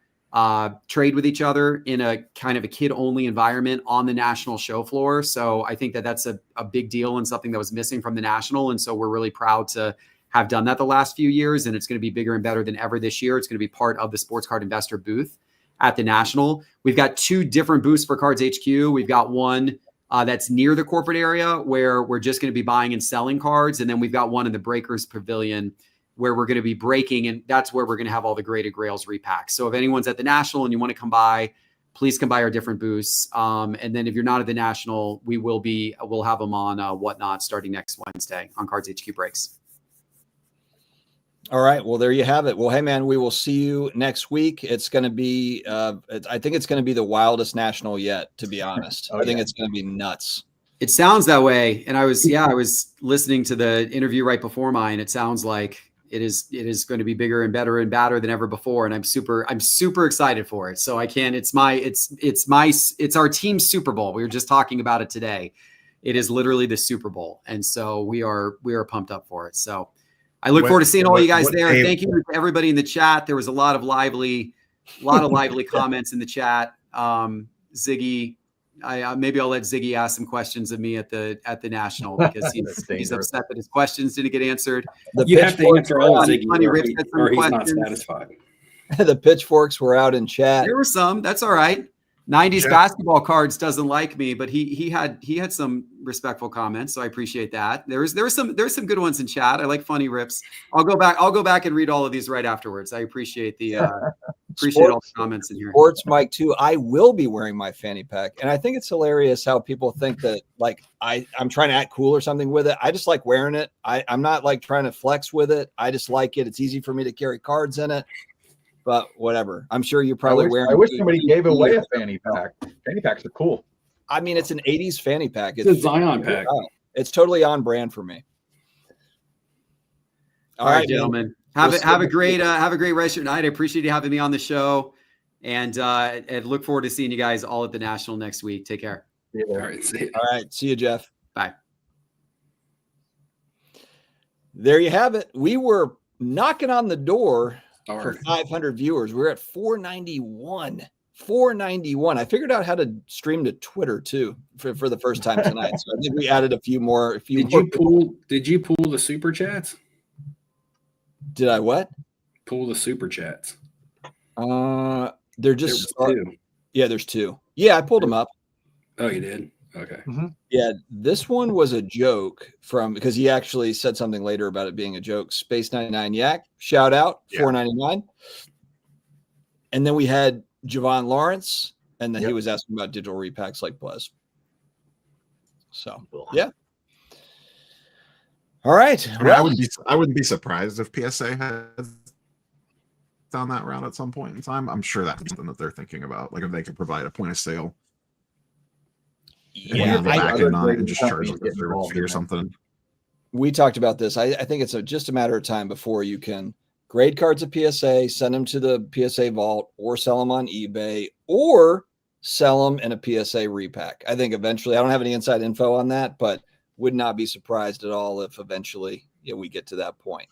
trade with each other in a kind of a kid-only environment on the National show floor. So I think that that's a big deal and something that was missing from the National. And so we're really proud to have done that the last few years. And it's going to be bigger and better than ever this year. It's going to be part of the Sports Card Investor booth at the National. We've got 2 different booths for Cards HQ. We've got one that's near the corporate area where we're just going to be buying and selling cards. And then we've got one in the Breakers Pavilion where we're going to be breaking, and that's where we're going to have all the graded Grails repacks. So if anyone's at the National and you want to come by, please come by our different booths. And then if you're not at the National, we'll have them on Whatnot starting next Wednesday on Cards HQ Breaks. All right. Well, there you have it. Well, hey, man, we will see you next week. It's going to be, I think it's going to be the wildest National yet, to be honest. I think it's going to be nuts. It sounds that way. And I was listening to the interview right before mine. It sounds like it is going to be bigger and better and badder than ever before. And I'm super excited for it. So it's our team's Super Bowl. We were just talking about it today. It is literally the Super Bowl. And so we are pumped up for it. So I look forward to seeing all you guys there. Thank you to everybody in the chat. There was a lot of lively comments in the chat. Ziggy, maybe I'll let Ziggy ask some questions of me at the National because he's upset that his questions didn't get answered. You have to answer all Ziggy or he's not satisfied. The pitchforks were out in chat. There were some. That's all right. 90s basketball cards doesn't like me, but he had some respectful comments, so I appreciate that. There was some good ones in chat. I like funny rips. I'll go back and read all of these right afterwards. I appreciate the all the comments in here. Sports Mike too. I will be wearing my fanny pack, and I think it's hilarious how people think that like I'm trying to act cool or something with it. I just like wearing it. I'm not like trying to flex with it. I just like it. It's easy for me to carry cards in it. But whatever. I'm sure you're probably wearing. I wish somebody gave away a fanny pack. Fanny packs are cool. I mean, it's an 80s fanny pack. It's a Zion pack. It's totally on brand for me. All right, gentlemen. Have a great rest of your night. I appreciate you having me on the show. And look forward to seeing you guys all at the National next week. Take care. All right. All right. See you, Geoff. Bye. There you have it. We were knocking on the door for 500 viewers. We're at 491. 491. I figured out how to stream to Twitter too for the first time tonight. So I think we added a few more. Did you pull the super chats? Did I what? Pull the super chats. They're just two. Yeah, there's two. Yeah, I pulled them up. Oh, you did? Okay. Mm-hmm. Yeah, this one was a joke because he actually said something later about it being a joke. Space 99 Yak, shout out, yeah. 499. And then we had Javon Lawrence, and then he was asking about digital repacks like Buzz. So yeah. All right. I wouldn't be surprised if PSA has down that route at some point in time. I'm sure that's something that they're thinking about. Like if they could provide a point of sale. Yeah, back end on it and just charge like a service fee or something. We talked about this. I think it's just a matter of time before you can grade cards at PSA, send them to the PSA vault, or sell them on eBay, or sell them in a PSA repack. I think eventually, I don't have any inside info on that, but would not be surprised at all if eventually we get to that point.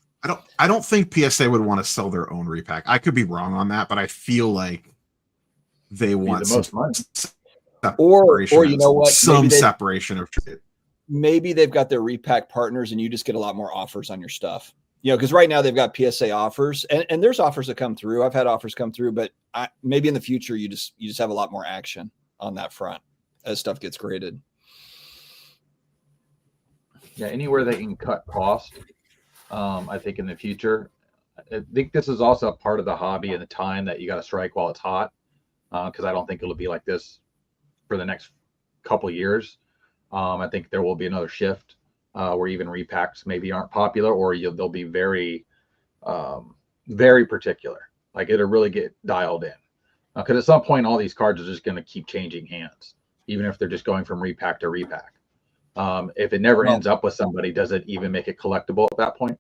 I don't think PSA would want to sell their own repack. I could be wrong on that, but I feel like they want the most money. Or you know what? Separation of trade. Maybe they've got their repack partners and you just get a lot more offers on your stuff. Because right now they've got PSA offers and there's offers that come through. I've had offers come through, but maybe in the future you just have a lot more action on that front as stuff gets graded. Yeah, anywhere they can cut cost, I think in the future. I think this is also a part of the hobby and the time that you got to strike while it's hot, because I don't think it'll be like this for the next couple years. I think there will be another shift where even repacks maybe aren't popular, or they'll be very, very particular. Like it'll really get dialed in. Because at some point, all these cards are just going to keep changing hands, even if they're just going from repack to repack. If it never ends up with somebody, does it even make it collectible at that point?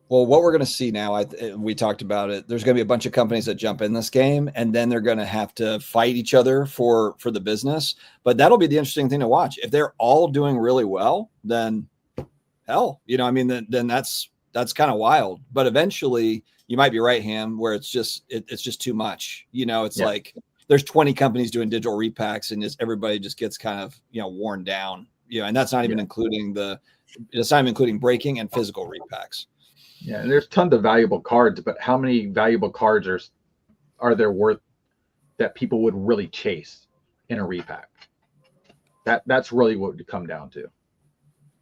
Well, what we're going to see now, we talked about it. There's going to be a bunch of companies that jump in this game, and then they're going to have to fight each other for the business. But that'll be the interesting thing to watch. If they're all doing really well, then hell, then that's kind of wild. But eventually, you might be right, Ham, where it's just too much. It's like there's 20 companies doing digital repacks, and everybody just gets kind of worn down. And that's not even including it's not even including breaking and physical repacks. Yeah, and there's tons of valuable cards, but how many valuable cards are there worth that people would really chase in a repack? That's really what it would come down to.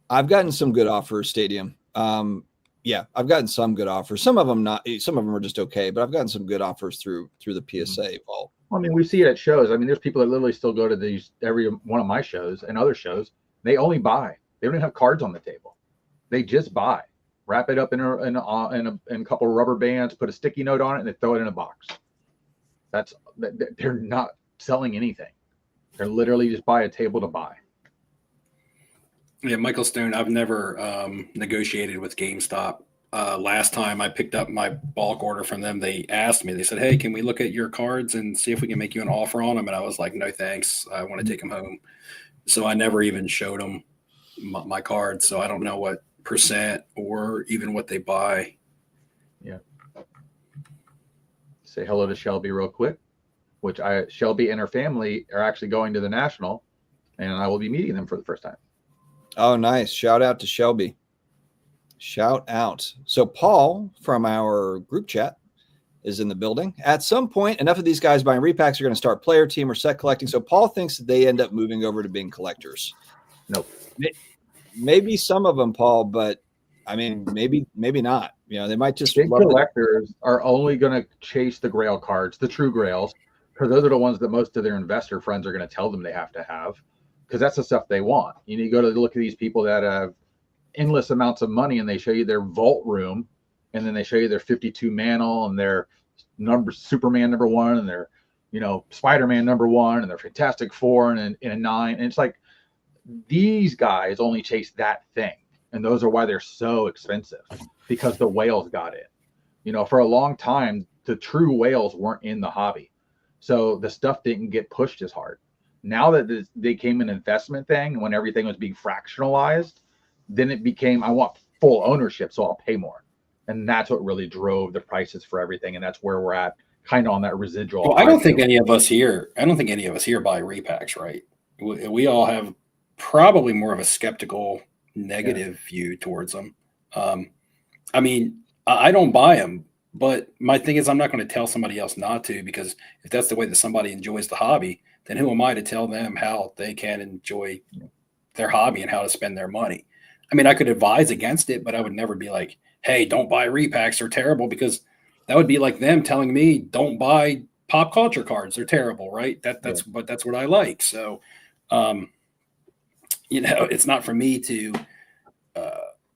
I've gotten some good offers, Stadium. I've gotten some good offers. Some of them are just okay, but I've gotten some good offers through the PSA vault. Well, we see it at shows. There's people that literally still go to every one of my shows and other shows. They only buy. They don't even have cards on the table. They just buy. Wrap it up in a couple of rubber bands, put a sticky note on it, and they throw it in a box. They're not selling anything. They're literally just buy a table to buy. Yeah, Michael Stone, I've never negotiated with GameStop. Last time I picked up my bulk order from them, they asked me, they said, hey, can we look at your cards and see if we can make you an offer on them? And I was like, no, thanks. I want to take them home. So I never even showed them my cards. So I don't know what percent or even what they buy. Yeah. Say hello to Shelby real quick, Shelby and her family are actually going to the National, and I will be meeting them for the first time. Oh, nice. Shout out to Shelby. Shout out. So Paul from our group chat is in the building. At some point, enough of these guys buying repacks are going to start player team or set collecting. So Paul thinks that they end up moving over to being collectors. Nope. Maybe some of them, Paul, but maybe not. They might just. Big collectors are only going to chase the Grail cards, the true Grails, because those are the ones that most of their investor friends are going to tell them they have to have, because that's the stuff they want. You go to look at these people that have endless amounts of money, and they show you their vault room, and then they show you their 52 mantle and their Superman #1 and their Spider-Man #1 and their Fantastic Four and a 9, and it's like, these guys only chase that thing, and those are why they're so expensive, because the whales got in. For a long time, the true whales weren't in the hobby. So the stuff didn't get pushed as hard. Now that they became an investment thing, when everything was being fractionalized, then it became, I want full ownership, so I'll pay more. And that's what really drove the prices for everything. And that's where we're at, kind of on that residual. Well, I don't think any of us here buy repacks, right? We all have probably more of a skeptical, negative view towards them. I mean, I don't buy them, but my thing is I'm not going to tell somebody else not to, because if that's the way that somebody enjoys the hobby, then who am I to tell them how they can enjoy their hobby and how to spend their money? I mean, I could advise against it, but I would never be like, hey, don't buy repacks, they're terrible, because that would be like them telling me don't buy pop culture cards, they're terrible, right? But that's what I like. So, it's not for me to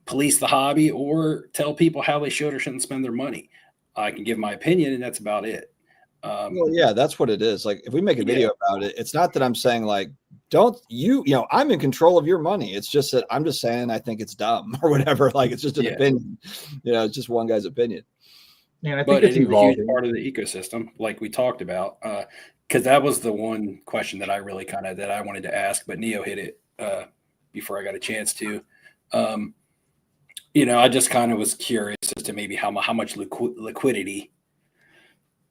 police the hobby or tell people how they should or shouldn't spend their money. I can give my opinion, and that's about it. Well, yeah, that's what it is. Like, if we make a video about it, it's not that I'm saying like, don't I'm in control of your money. It's just that I'm just saying I think it's dumb or whatever. Like, it's just an opinion. It's just one guy's opinion. Yeah, I think but it's a huge evolving. part of the ecosystem, like we talked about, because that was the one question that I really that I wanted to ask, but Neo hit it before I got a chance to. I just kind of was curious as to maybe how much liquidity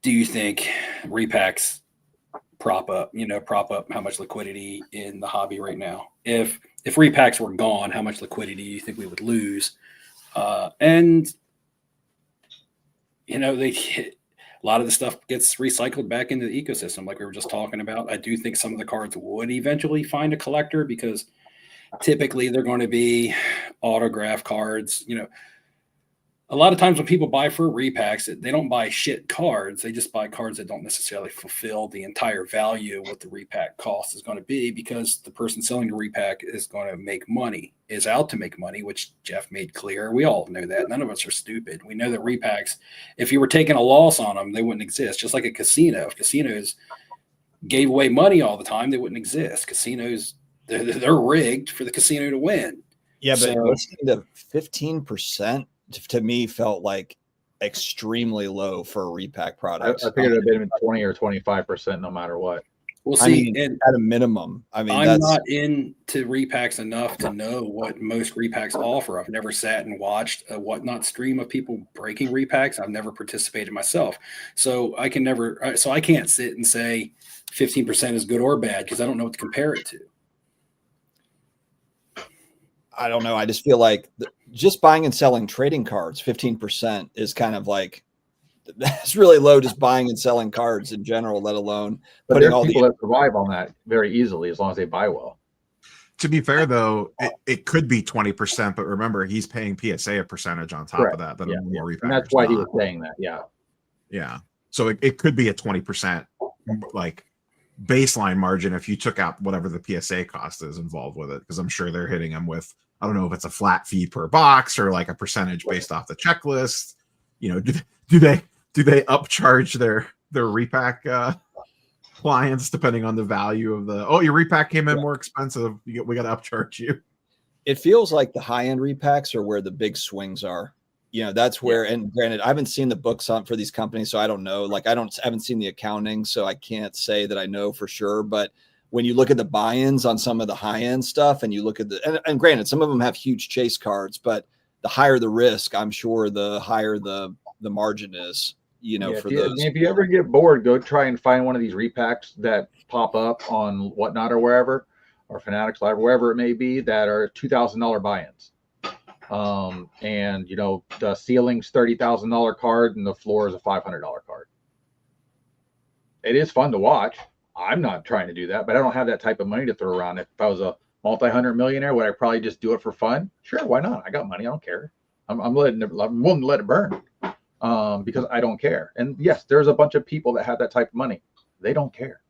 do you think repacks prop up how much liquidity in the hobby right now? If repacks were gone, how much liquidity do you think we would lose? And a lot of the stuff gets recycled back into the ecosystem, like we were just talking about. I do think some of the cards would eventually find a collector, because typically they're going to be autograph cards. A lot of times when people buy for repacks, they don't buy shit cards. They just buy cards that don't necessarily fulfill the entire value of what the repack cost is going to be, because the person selling the repack is going to is out to make money, which Geoff made clear. We all know that. None of us are stupid. We know that repacks, if you were taking a loss on them, they wouldn't exist. Just like a casino. If casinos gave away money all the time, they wouldn't exist. Casinos, they're rigged for the casino to win. Yeah, but listening to 15% to me felt like extremely low for a repack product. I figured it would have been 20 or 25% no matter what. Well, see, at a minimum. I mean, I'm not into repacks enough to know what most repacks offer. I've never sat and watched a whatnot stream of people breaking repacks. I've never participated myself, so I can't sit and say 15% is good or bad, because I don't know what to compare it to. I don't know. I just feel like just buying and selling trading cards, 15% is kind of like, that's really low, just buying and selling cards in general, let alone putting all people that survive on that very easily, as long as they buy well. To be fair, though, it could be 20%, but remember, he's paying PSA a percentage on top of that. And that's why he was saying that. Yeah. So it could be a 20% like baseline margin if you took out whatever the PSA cost is involved with it, because I'm sure they're hitting them with, I don't know if it's a flat fee per box or like a percentage based off the checklist. Do they upcharge their repack clients depending on the value of your repack came in more expensive, we got to upcharge you? It feels like the high end repacks are where the big swings are. That's where, and granted, I haven't seen the books for these companies, so I don't know. Like, I haven't seen the accounting, so I can't say that I know for sure. But when you look at the buy-ins on some of the high end stuff, and you look at and granted, some of them have huge chase cards, but the higher the risk, I'm sure the higher the margin is. For those. If you ever get bored, go try and find one of these repacks that pop up on Whatnot or wherever, or Fanatics Live, wherever it may be, that are $2,000 buy-ins. And the ceiling's $30,000 card and the floor is a $500 card. It is fun to watch. I'm not trying to do that, but I don't have that type of money to throw around. If I was a multi-hundred millionaire, would I probably just do it for fun? Sure, why not? I got money, I don't care. I'm willing to let it burn, because I don't care. And yes, there's a bunch of people that have that type of money. They don't care.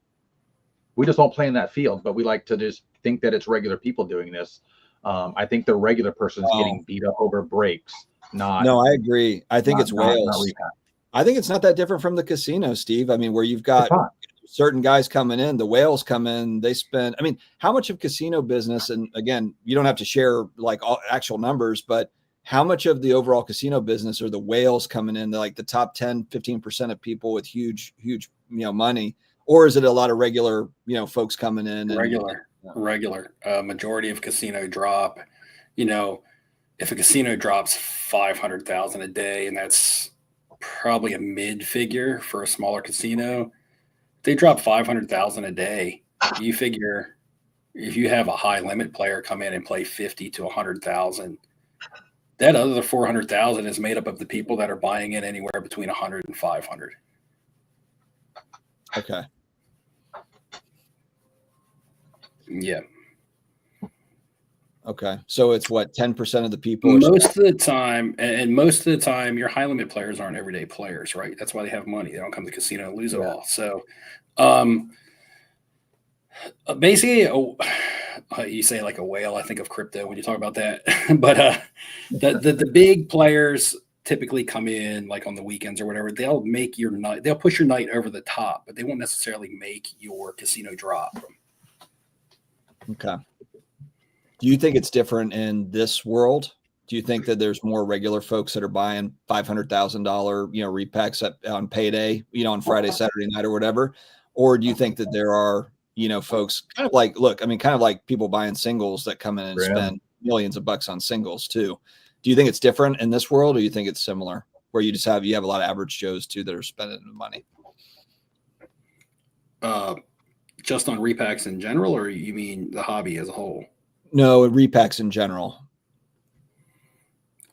We just don't play in that field, but we like to just think that it's regular people doing this. I think the regular person is getting beat up over breaks. No, I agree. I think it's whales. I think it's not that different from the casino, Steve. I mean, where you've got certain guys coming in, the whales come in, they spend, how much of casino business, and again, you don't have to share like all actual numbers, but how much of the overall casino business are the whales coming in, like the top 10, 15% of people with huge, money? or is it a lot of regular, folks coming in? Regular. Majority of casino drop. If a casino drops 500,000 a day, and that's probably a mid figure for a smaller casino, they drop 500,000 a day. You figure if you have a high limit player come in and play 50 to 100,000, that other 400,000 is made up of the people that are buying in anywhere between 100 and 500. Okay. Yeah. Okay. So it's what, 10% of the people? Most of the time, your high limit players aren't everyday players, right? That's why they have money. They don't come to the casino and lose it all. So, basically, you say like a whale. I think of crypto when you talk about that. But the big players typically come in like on the weekends or whatever. They'll make your night. They'll push your night over the top, but they won't necessarily make your casino drop. Okay. Do you think it's different in this world? Do you think that there's more regular folks that are buying $500,000, repacks on payday, on Friday, Saturday night or whatever? Or do you think that there are, folks kind of like people buying singles that come in and spend millions of bucks on singles too? Do you think it's different in this world, or you think it's similar where you have a lot of average Joes too that are spending the money? Just on repacks in general, or you mean the hobby as a whole? No, repacks in general.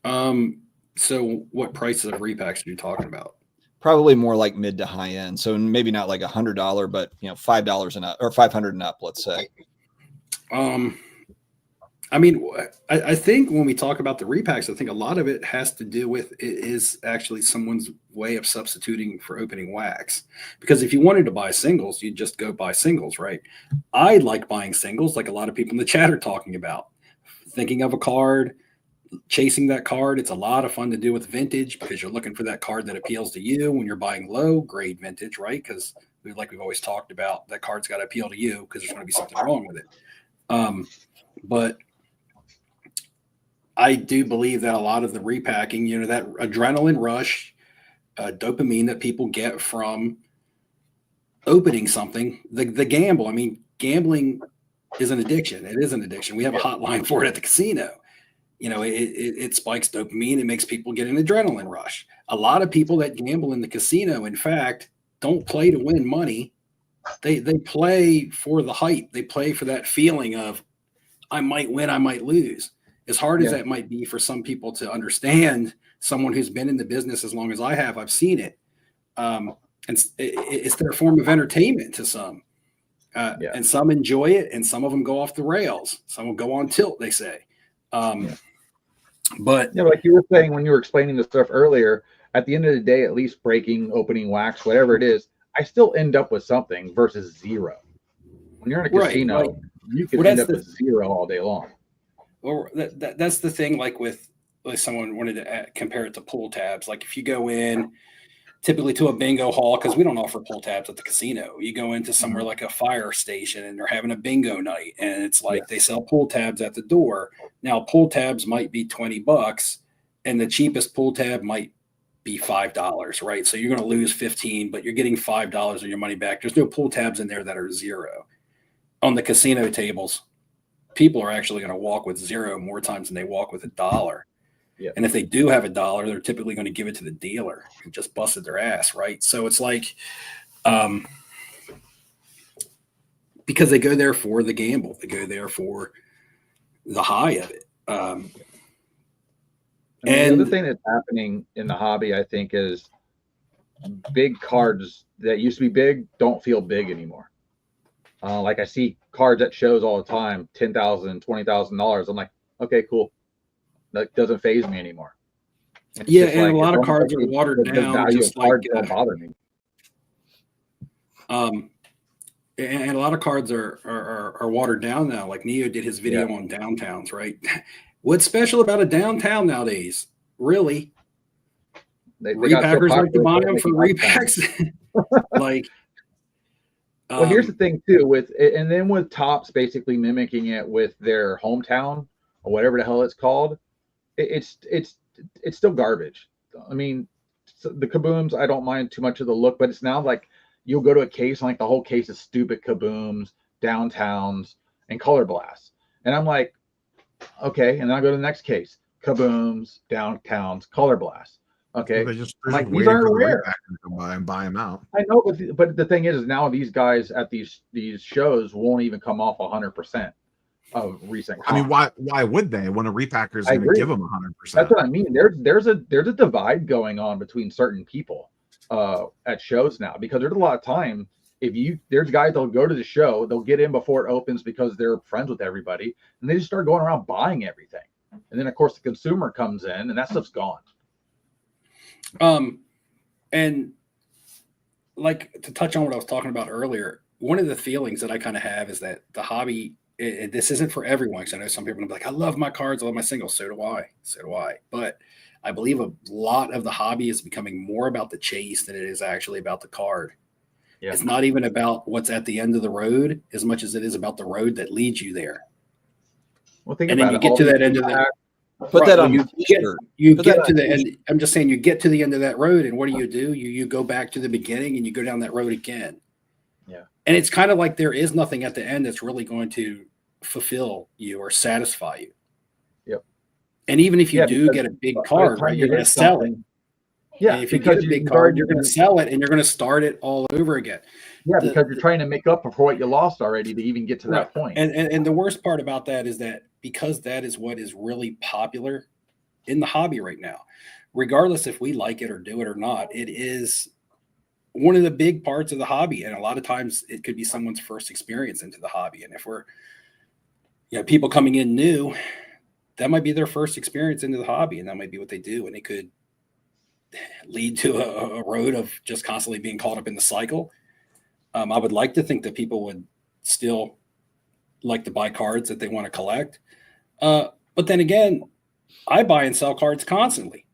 So what prices of repacks are you talking about? Probably more like mid to high end. So maybe not like $100, but $5 and up, or 500 and up, let's say. I think when we talk about the repacks, I think a lot of it has to do with it is actually someone's way of substituting for opening wax. Because if you wanted to buy singles, you'd just go buy singles, right? I like buying singles, like a lot of people in the chat are talking about. Thinking of a card, chasing that card. It's a lot of fun to do with vintage because you're looking for that card that appeals to you when you're buying low grade vintage, right? Because like we've always talked about, that card's got to appeal to you because there's going to be something wrong with it. But I do believe that a lot of the repacking, that adrenaline rush, dopamine that people get from opening something, the gamble. I mean, gambling is an addiction. It is an addiction. We have a hotline for it at the casino. It spikes dopamine. It makes people get an adrenaline rush. A lot of people that gamble in the casino, in fact, don't play to win money. They play for the hype. They play for that feeling of, I might win, I might lose. As hard as that might be for some people to understand, someone who's been in the business as long as I have, I've seen it. And it's their form of entertainment to some. And some enjoy it, and some of them go off the rails. Some will go on tilt, they say. But like you were saying when you were explaining the stuff earlier, at the end of the day, at least breaking, opening wax, whatever it is, I still end up with something versus zero. When you're in a casino, you can end up with zero all day long. Well, that's the thing. Like someone wanted to compare it to pull tabs. Like if you go in typically to a bingo hall, because we don't offer pull tabs at the casino. You go into somewhere like a fire station and they're having a bingo night, and it's like they sell pull tabs at the door. Now pull tabs might be $20, and the cheapest pull tab might be $5, right? So you're going to lose 15, but you're getting $5 of your money back. There's no pull tabs in there that are zero. On the casino tables, people are actually going to walk with zero more times than they walk with $1. Yeah. And if they do have $1, they're typically going to give it to the dealer who just busted their ass, right? So it's like, because they go there for the gamble, they go there for the high of it. And the other thing that's happening in the hobby, I think, is big cards that used to be big don't feel big anymore. Like I see cards at shows all the time, $10,000, $20,000. I'm like, okay, cool. That doesn't faze me anymore. It's and a lot of cards are watered down. Just like don't bother me. And a lot of cards are watered down now. Like Neo did his video on downtowns, right? What's special about a downtown nowadays? Really? Repackers like to buy them for repacks. Well, here's the thing too, with Topps basically mimicking it with their hometown or whatever the hell it's called. It's still garbage. I mean, the kabooms, I don't mind too much of the look, but it's now like you'll go to a case and like the whole case is stupid kabooms, downtowns, and color blasts. And I'm like, okay. And then I go to the next case, kabooms, downtowns, color blasts. Okay. They're just like, waiting for the repacker to come by and buy them out. I know, but the thing is now these guys at these shows won't even come off 100% of recent comp. I mean, why would they when a repacker is going to give them 100%? That's what I mean. There's a divide going on between certain people at shows now, because there's a lot of time there's guys that'll go to the show, they'll get in before it opens because they're friends with everybody, and they just start going around buying everything. And then of course the consumer comes in and that stuff's gone. And like to touch on what I was talking about earlier, one of the feelings that I kind of have is that the hobby, this isn't for everyone. Because I know some people will be like, I love my cards, I love my singles. So do I. But I believe a lot of the hobby is becoming more about the chase than it is actually about the card. Yeah. It's not even about what's at the end of the road as much as it is about the road that leads you there. Well, think and about then you get to that end of that. Put that on you get to the end. I'm just saying, you get to the end of that road, and what do? You go back to the beginning and you go down that road again. Yeah. And it's kind of like there is nothing at the end that's really going to fulfill you or satisfy you. Yep. And even if you do get a big card, right, you're going to sell it. Yeah. And if you get a big card, you're going to sell it and you're going to start it all over again. Yeah, because you're trying to make up for what you lost already to even get to that point. And the worst part about that is that because that is what is really popular in the hobby right now, regardless if we like it or do it or not, it is one of the big parts of the hobby. And a lot of times it could be someone's first experience into the hobby. And if we're, people coming in new, that might be their first experience into the hobby, and that might be what they do. And it could lead to a road of just constantly being caught up in the cycle. I would like to think that people would still like to buy cards that they want to collect. But then again, I buy and sell cards constantly.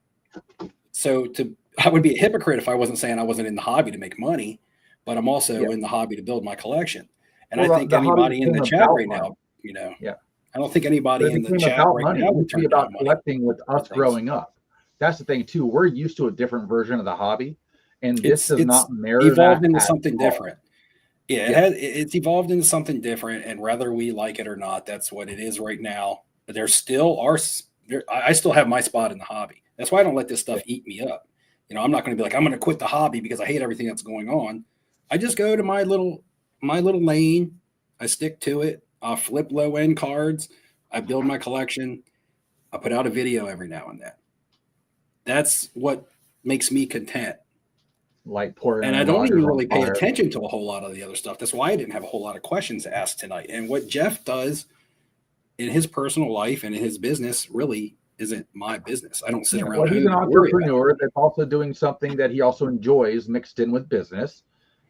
So I would be a hypocrite if I wasn't saying I wasn't in the hobby to make money, but I'm also in the hobby to build my collection. And I think anybody in the chat right now, I don't think anybody in the chat right now would turn about collecting with us growing up. That's the thing too. We're used to a different version of the hobby, and this does not mirror evolved into something different. Yeah, it's evolved into something different, and whether we like it or not, that's what it is right now. But I still have my spot in the hobby. That's why I don't let this stuff eat me up. I'm not going to be like, I'm going to quit the hobby because I hate everything that's going on. I just go to my little lane. I stick to it. I'll flip low end cards. I build my collection. I put out a video every now and then. That's what makes me content. Light pouring, and I don't even really pay attention to a whole lot of the other stuff. That's why I didn't have a whole lot of questions to ask tonight. And what Geoff does in his personal life and in his business really isn't my business. I don't sit around. Well, he's an entrepreneur that's also doing something that he also enjoys mixed in with business.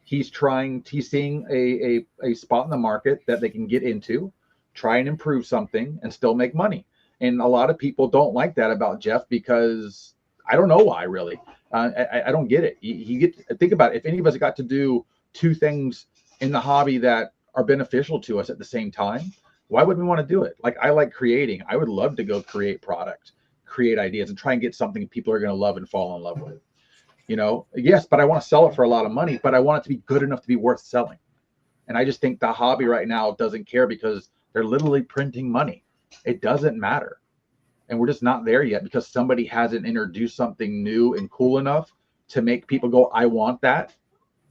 He's seeing a spot in the market that they can get into, try and improve something and still make money. And a lot of people don't like that about Geoff, because I don't know why, really. I don't get it. Think about it. If any of us got to do two things in the hobby that are beneficial to us at the same time, why would we want to do it? Like, I like creating. I would love to go create product, create ideas, and try and get something people are going to love and fall in love with. Yes, but I want to sell it for a lot of money, but I want it to be good enough to be worth selling. And I just think the hobby right now doesn't care, because they're literally printing money. It doesn't matter. And we're just not there yet, because somebody hasn't introduced something new and cool enough to make people go, I want that,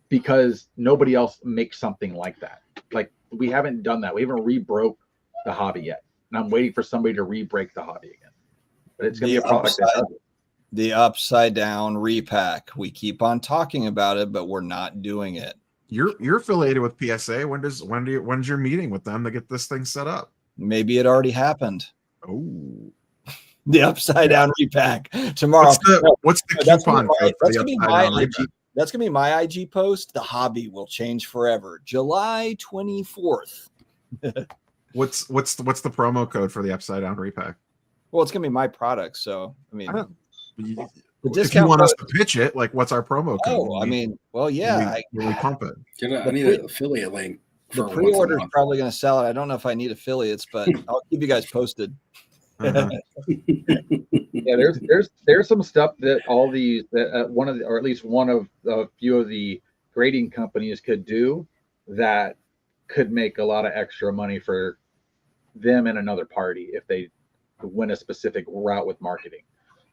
because nobody else makes something like that. Like, we haven't done that. We haven't re-broke the hobby yet. And I'm waiting for somebody to re-break the hobby again. But it's going to be a product that does it. The upside down repack. We keep on talking about it, but we're not doing it. You're affiliated with PSA. When's your meeting with them to get this thing set up? Maybe it already happened. Oh. The upside down repack tomorrow. What's the coupon code for the upside down repack? That's gonna be my IG post. The hobby will change forever. July 24th. What's the promo code for the upside down repack? Well, it's gonna be my product, so I mean, if you want us to pitch it, like, what's our promo code? Oh, I mean, well, yeah, we pump it. I need an affiliate link. The pre-order is probably going to sell it. I don't know if I need affiliates, but I'll keep you guys posted. Yeah, there's some stuff that all these or at least one of a few of the grading companies could do that could make a lot of extra money for them and another party if they went a specific route with marketing.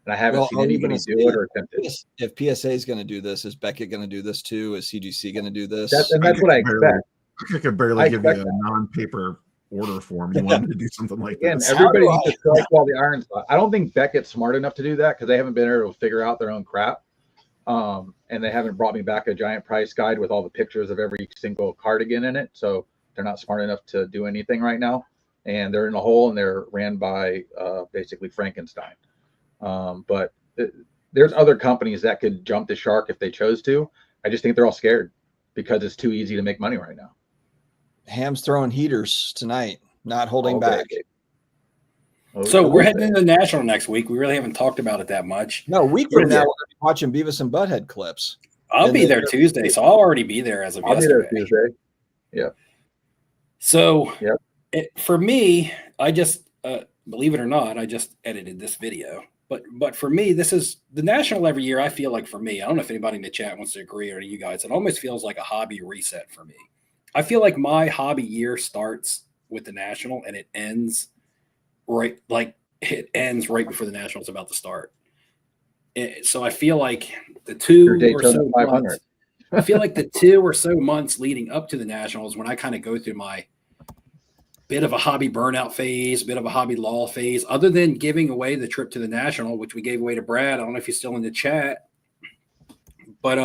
And I haven't seen anybody do it or attempt it. If PSA is going to do this, is Beckett going to do this too? Is CGC going to do this? That's what I expect. I could barely give you a non-paper order form. You wanted to do something like that. And everybody needs to strike while the iron's hot. I don't think Beckett's smart enough to do that because they haven't been able to figure out their own crap. And they haven't brought me back a giant price guide with all the pictures of every single cardigan in it. So they're not smart enough to do anything right now. And they're in a hole, and they're ran by basically Frankenstein. But there's other companies that could jump the shark if they chose to. I just think they're all scared because it's too easy to make money right now. Ham's throwing heaters tonight, not holding back. So we're heading into the National next week. We really haven't talked about it that much. No, a week from now, we're going to be watching Beavis and Butthead clips. I'll be there Tuesday, so I'll already be there as of yesterday. Be there Tuesday. Yeah. So for me, I just, believe it or not, I just edited this video. But for me, this is the National every year. I feel like for me, I don't know if anybody in the chat wants to agree or to you guys, it almost feels like a hobby reset for me. I feel like my hobby year starts with the National and it ends right before the National is about to start. So I feel like the 2 or so months, I feel like the 2 or so months leading up to the Nationals when I kind of go through my bit of a hobby burnout phase, bit of a hobby lull phase, other than giving away the trip to the National, which we gave away to Brad. I don't know if he's still in the chat, but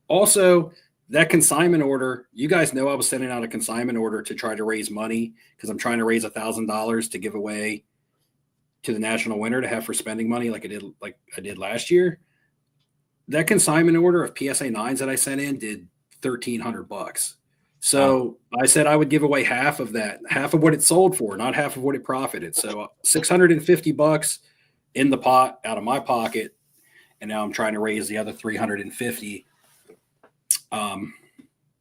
also that consignment order, you guys know I was sending out a consignment order to try to raise money because I'm trying to raise $1,000 to give away to the National winner to have for spending money like I did last year. That consignment order of PSA 9s that I sent in did $1,300. So I said I would give away half of that, half of what it sold for, not half of what it profited. So $650 in the pot out of my pocket. And now I'm trying to raise the other $350.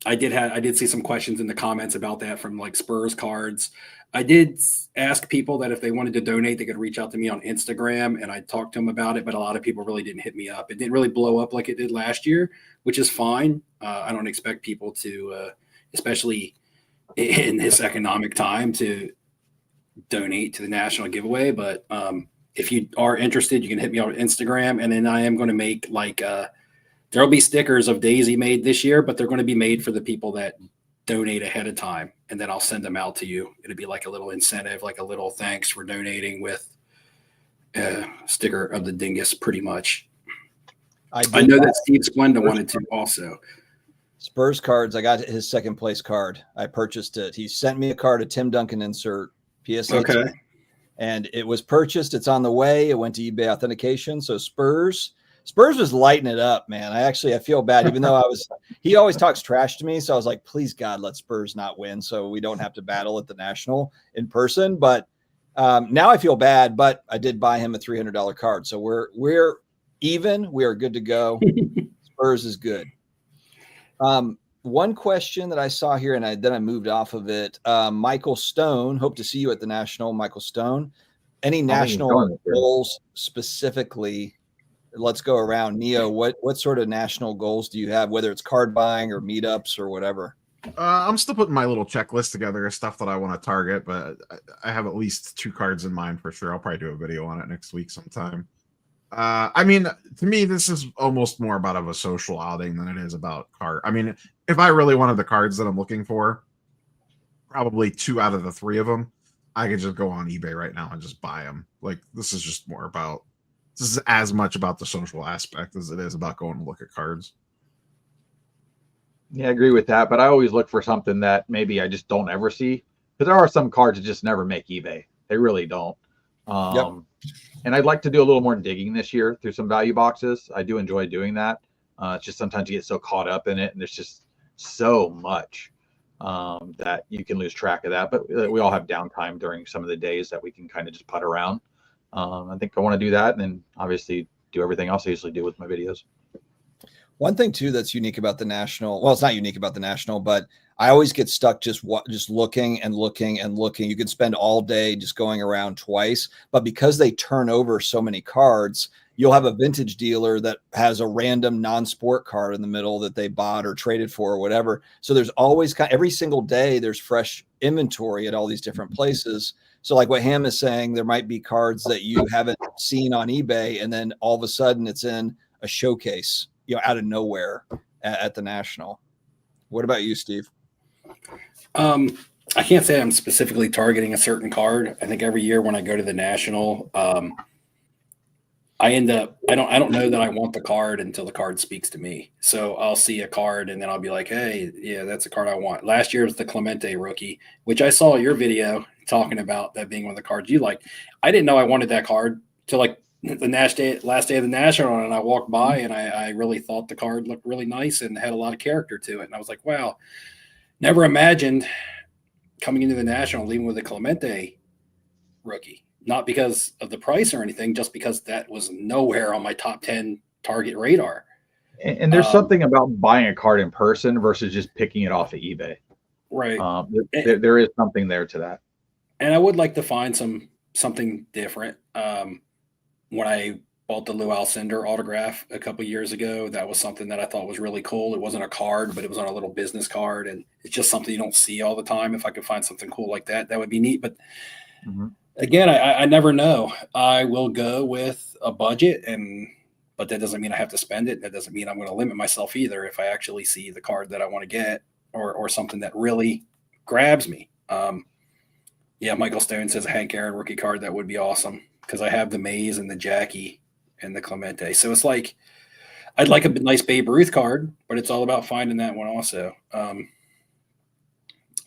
I did see some questions in the comments about that from like Spurs cards. I did ask people that if they wanted to donate, they could reach out to me on Instagram, and I talked to them about it, but a lot of people really didn't hit me up. It didn't really blow up like it did last year, which is fine. I don't expect people to, especially in this economic time, to donate to the National giveaway. But if you are interested, you can hit me on Instagram, and then I am going to make like there'll be stickers of Daisy made this year, but they're going to be made for the people that donate ahead of time, and then I'll send them out to you. It'll be like a little incentive, like a little thanks for donating with a sticker of the dingus, pretty much. I know that Steve Splenda wanted to also. Spurs cards, I got his second place card. I purchased it. He sent me a card, a Tim Duncan insert, PSA. Okay. And it was purchased. It's on the way. It went to eBay authentication. So Spurs was lighting it up, man. I feel bad, even though he always talks trash to me. So I was like, please God, let Spurs not win so we don't have to battle at the National in person. But now I feel bad, but I did buy him a $300 card. So we're even, we are good to go. Spurs is good. One question that I saw here, and then I moved off of it. Michael Stone, hope to see you at the National, Michael Stone. Any national goals specifically? Let's go around. Neo, what sort of national goals do you have, whether it's card buying or meetups or whatever? I'm still putting my little checklist together of stuff that I want to target, but I have at least 2 cards in mind for sure. I'll probably do a video on it next week sometime. I mean, to me, this is almost more about of a social outing than it is about card. I mean, if I really wanted the cards that I'm looking for, probably 2 out of the 3 of them, I could just go on eBay right now and just buy them. Like, this is just more about, this is as much about the social aspect as it is about going to look at cards. Yeah, I agree with that. But I always look for something that maybe I just don't ever see. Because there are some cards that just never make eBay. They really don't. And I'd like to do a little more digging this year through some value boxes. I do enjoy doing that. It's just sometimes you get so caught up in it, and there's just so much that you can lose track of that. But we all have downtime during some of the days that we can kind of just putt around. I think I want to do that, and then obviously do everything else I usually do with my videos. One thing too that's unique about the National, well, it's not unique about the National, but I always get stuck just looking and looking and looking. You can spend all day just going around twice, but because they turn over so many cards, you'll have a vintage dealer that has a random non-sport card in the middle that they bought or traded for or whatever. So there's always every single day there's fresh inventory at all these different places. So like what Ham is saying, there might be cards that you haven't seen on eBay, and then all of a sudden it's in a showcase, out of nowhere at the National. What about you, Steve? I can't say I'm specifically targeting a certain card. I think every year when I go to the National, I don't know that I want the card until the card speaks to me. So I'll see a card and then I'll be like, hey, yeah, that's a card I want. Last year was the Clemente rookie, which I saw your video talking about that being one of the cards you like. I didn't know I wanted that card till like the last day of the National, and I walked by and I really thought the card looked really nice and had a lot of character to it. And I was like, wow, never imagined coming into the National leaving with a Clemente rookie. Not because of the price or anything, just because that was nowhere on my top 10 target radar. And there's something about buying a card in person versus just picking it off of eBay. Right. There is something there to that. And I would like to find something different. When I bought the Lou Alcindor autograph a couple years ago, that was something that I thought was really cool. It wasn't a card, but it was on a little business card, and it's just something you don't see all the time. If I could find something cool like that, that would be neat. But again, I never know. I will go with a budget, but that doesn't mean I have to spend it. That doesn't mean I'm going to limit myself either if I actually see the card that I want to get or something that really grabs me. Yeah, Michael Stone says a Hank Aaron rookie card. That would be awesome because I have the Mays and the Jackie and the Clemente. So it's like I'd like a nice Babe Ruth card, but it's all about finding that one also.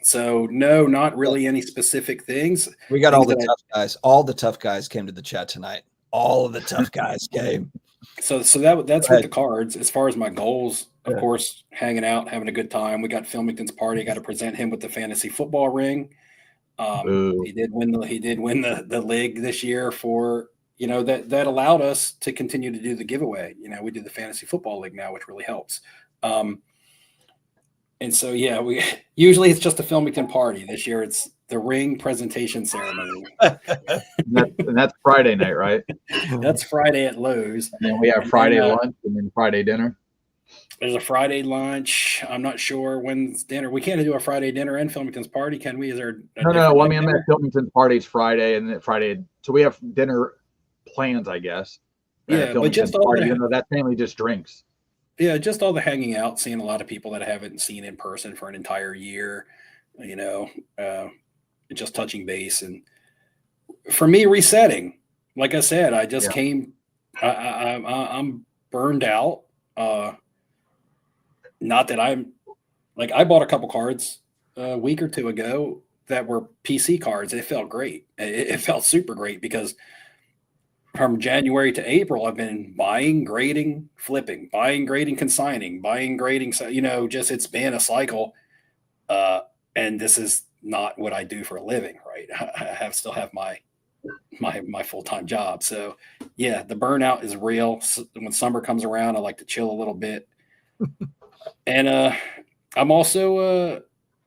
So no, not really any specific things. We got all the tough guys. All the tough guys came to the chat tonight. All of the tough guys came. So that's with the cards. As far as my goals, of course, hanging out, having a good time. We got Filmington's party. Got to present him with the fantasy football ring. He did win the league this year for, that allowed us to continue to do the giveaway. We do the fantasy football league now, which really helps. And so, yeah, usually it's just a Filmington party. This year it's the ring presentation ceremony. and that's Friday night, right? That's Friday at Lowe's. And then we have Friday lunch and then Friday dinner. There's a Friday lunch. I'm not sure when's dinner. We can't do a Friday dinner and Filmington's party, can we? Is there no? Well, I mean, I'm at Filmington's party's Friday and then Friday. So we have dinner plans, I guess. Yeah, but just all party, that family just drinks. Yeah, just all the hanging out, seeing a lot of people that I haven't seen in person for an entire year, just touching base. And for me, resetting, like I said, I just came, I'm burned out. Not that I'm like, I bought a couple cards a week or two ago that were PC cards. It felt great. It felt super great because from January to April, I've been buying, grading, flipping, buying, grading, consigning, buying, grading. So, just it's been a cycle. And this is not what I do for a living, right? I still have my full-time job. So yeah, the burnout is real. When summer comes around, I like to chill a little bit. And I'm also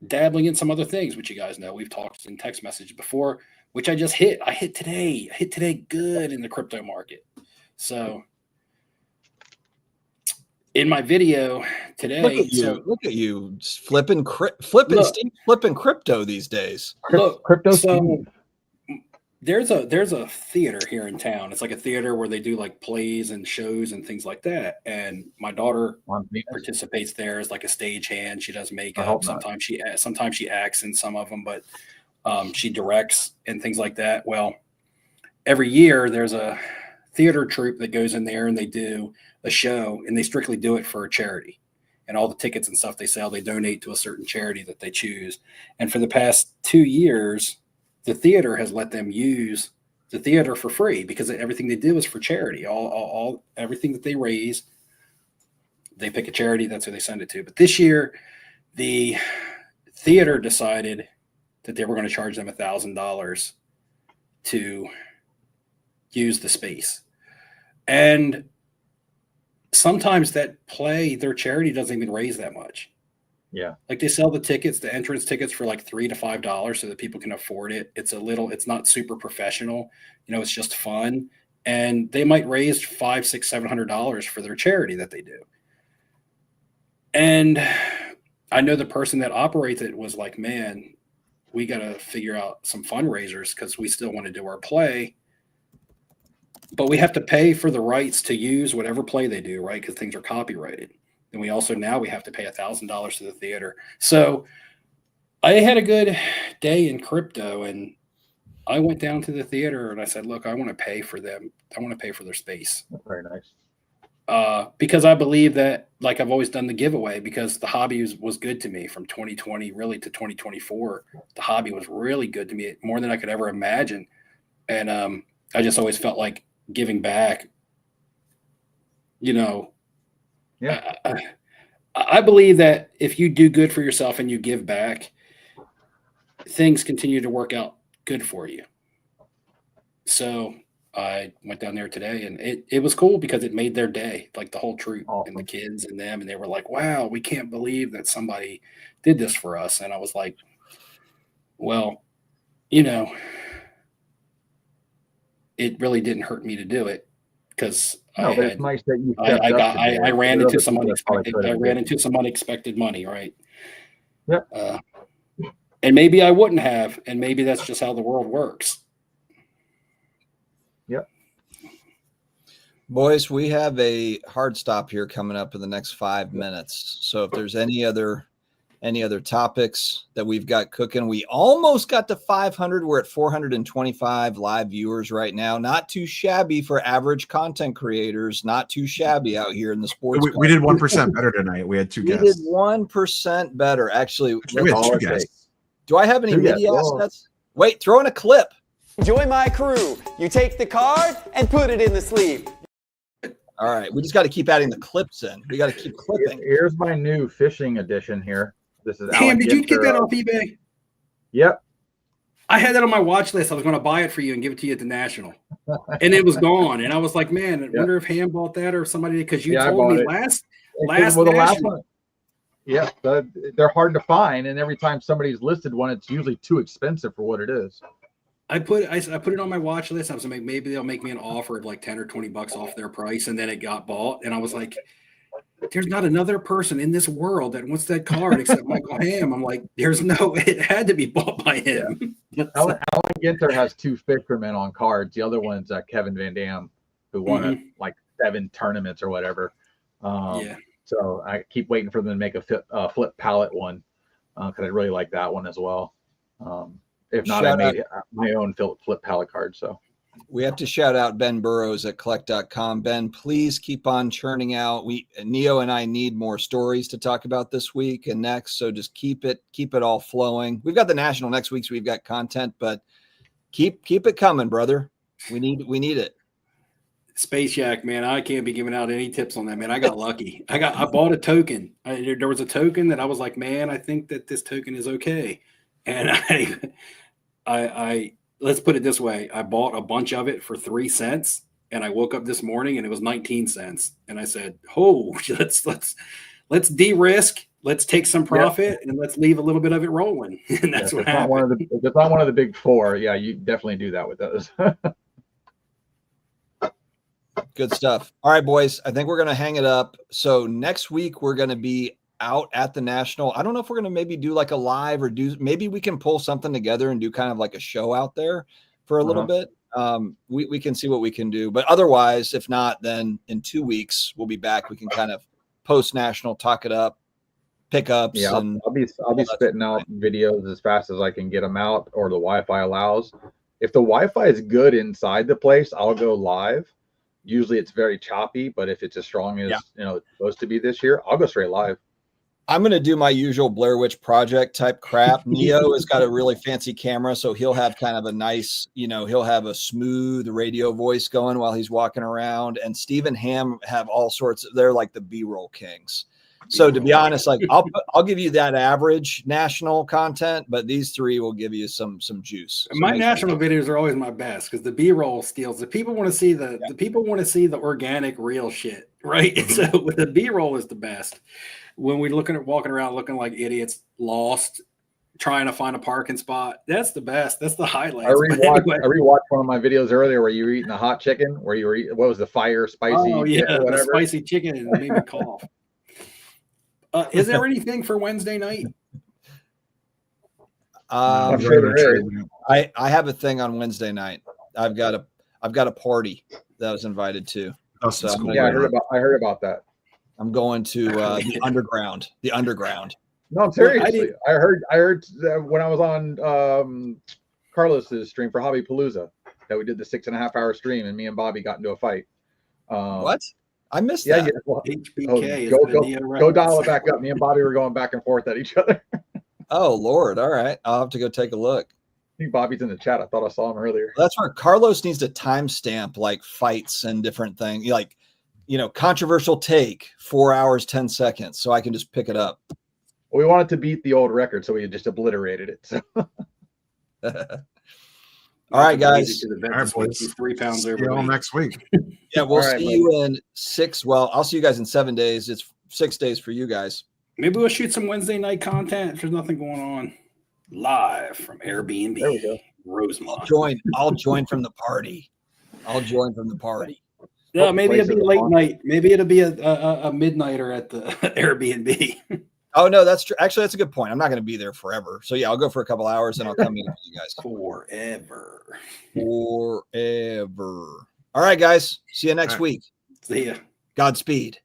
dabbling in some other things, which you guys know. We've talked in text message before, which I just hit. I hit today good in the crypto market. So in my video today, look at you flipping crypto these days. Look, crypto. So there's a theater here in town. It's like a theater where they do like plays and shows and things like that. And my daughter participates there as like a stagehand. She does makeup. Sometimes she acts in some of them, but she directs and things like that. Well, every year there's a theater troupe that goes in there and they do a show, and they strictly do it for a charity. And all the tickets and stuff they sell, they donate to a certain charity that they choose. And for the past 2 years, the theater has let them use the theater for free because everything they do is for charity. All everything that they raise, they pick a charity. That's who they send it to. But this year, the theater decided that they were going to charge them $1,000 to use the space. And sometimes that play, their charity doesn't even raise that much. Yeah. Like they sell the tickets, the entrance tickets for like $3 to $5 so that people can afford it. It's not super professional. It's just fun. and they might raise $500, $600, $700 for their charity that they do. And I know the person that operates it was like, man, we got to figure out some fundraisers because we still want to do our play. But we have to pay for the rights to use whatever play they do, right? Because things are copyrighted. And we also now we have to pay $1,000 to the theater. So I had a good day in crypto, and I went down to the theater and I said, look, I want to pay for them. I want to pay for their space. Very nice. Because I believe that, like I've always done the giveaway, because the hobby was good to me from 2020 really to 2024. The hobby was really good to me, more than I could ever imagine. And I just always felt like giving back, Yeah. I believe that if you do good for yourself and you give back, things continue to work out good for you. So I went down there today, and it was cool because it made their day, like the whole troop and the kids and them. And they were like, wow, we can't believe that somebody did this for us. And I was like, well, it really didn't hurt me to do it because it's nice that you I ran into some unexpected money, right? Yeah. And maybe I wouldn't have, and maybe that's just how the world works. Yep. Boys, we have a hard stop here coming up in the next 5 minutes. So if there's any other topics that we've got cooking, we almost got to 500. We're at 425 live viewers right now. Not too shabby for average content creators. Not too shabby out here in the sports. We did 1% better tonight. We had two guests. We did 1% better. Actually, we had two guests. Do I have any MIDI assets? Wait, throw in a clip. Join my crew. You take the card and put it in the sleeve. All right, we just got to keep adding the clips in. We got to keep clipping. Here's my new fishing edition here. This is Cam, did you get that off eBay? Yep. I had that on my watch list. I was going to buy it for you and give it to you at the National. And it was gone. And I was like, man, I wonder if Ham bought that or somebody, because you told me last one. Yeah, they're hard to find, and every time somebody's listed one, it's usually too expensive for what it is. I put it on my watch list. I was like, maybe they'll make me an offer of like $10 or $20 off their price, and then it got bought. And I was like, there's not another person in this world that wants that card except Michael Ham. I'm like, it had to be bought by him. Yeah. Alan Ginter has 2 fishermen on cards. The other one's Kevin Van Dam, who won like 7 tournaments or whatever. So I keep waiting for them to make a flip palette one because I really like that one as well. If not, I made my own flip palette card. So we have to shout out Ben Burrows at collect.com. Ben, please keep on churning out. Neo and I need more stories to talk about this week and next. So just keep it all flowing. We've got the National next week, so we've got content, but keep it coming, brother. We need it. Space Yak, man, I can't be giving out any tips on that, man. I got lucky. I bought a token. There was a token that I was like, man, I think that this token is okay. And I let's put it this way. I bought a bunch of it for 3 cents, and I woke up this morning and it was 19 cents. And I said, oh, let's de-risk. Let's take some profit and let's leave a little bit of it rolling. And that's what happened. It's not one of the big 4. Yeah, you definitely do that with those. Good stuff. All right, boys. I think we're going to hang it up. So next week we're going to be out at the National. I don't know if we're going to maybe do like a live or maybe we can pull something together and do kind of like a show out there for a little bit. We can see what we can do, but otherwise, if not, then in 2 weeks we'll be back. We can kind of post National, talk it up, pickups. Yeah, I'll be spitting out videos as fast as I can get them out, or the Wi-Fi allows. If the Wi-Fi is good inside the place, I'll go live. Usually it's very choppy, but if it's as strong as it's supposed to be this year, I'll go straight live. I'm going to do my usual Blair Witch Project type crap. Neo has got a really fancy camera, so he'll have kind of a nice, he'll have a smooth radio voice going while he's walking around. And Steve and Ham have all sorts. They're like the B-roll kings. So to be honest, like I'll give you that average National content, but these 3 will give you some juice. So my National videos are always my best because the B-roll steals. The people want to see the people want to see the organic, real shit, right? So the B-roll is the best. When we're walking around looking like idiots, lost, trying to find a parking spot. That's the best. That's the highlight. I rewatched one of my videos earlier where you were eating the hot chicken, where you were eating, what was the fire spicy? Oh yeah, whatever. the spicy chicken, and it made me cough. Is there anything for Wednesday night? I'm sure there is. I have a thing on Wednesday night. I've got a party that I was invited to. So, cool. Yeah, I heard about that. I'm going to the underground. The underground. No, seriously. I heard when I was on Carlos's stream for Hobby Palooza that we did the 6.5 hour stream, and me and Bobby got into a fight. What? I missed that. Yeah, well, HBK. Go dial it back up. Me and Bobby were going back and forth at each other. Oh Lord! All right, I'll have to go take a look. I think Bobby's in the chat. I thought I saw him earlier. That's where Carlos needs to timestamp like fights and different things, like controversial take 4 hours 10 seconds, so I can just pick it up. Well, we wanted to beat the old record, so we just obliterated it. So. All right, guys. All right, boys. 3 pounds over. See you all next week. Yeah, we'll see you in 6. Well, I'll see you guys in 7 days. It's 6 days for you guys. Maybe we'll shoot some Wednesday night content if there's nothing going on. Live from Airbnb. There we go. Rosemont. I'll join from the party. Yeah, maybe it'll be late night. Maybe it'll be a midnighter at the Airbnb. Oh no, that's true. Actually, that's a good point. I'm not going to be there forever. So yeah, I'll go for a couple hours and I'll come in with you guys. Forever. All right, guys. See you next week. See ya. Godspeed.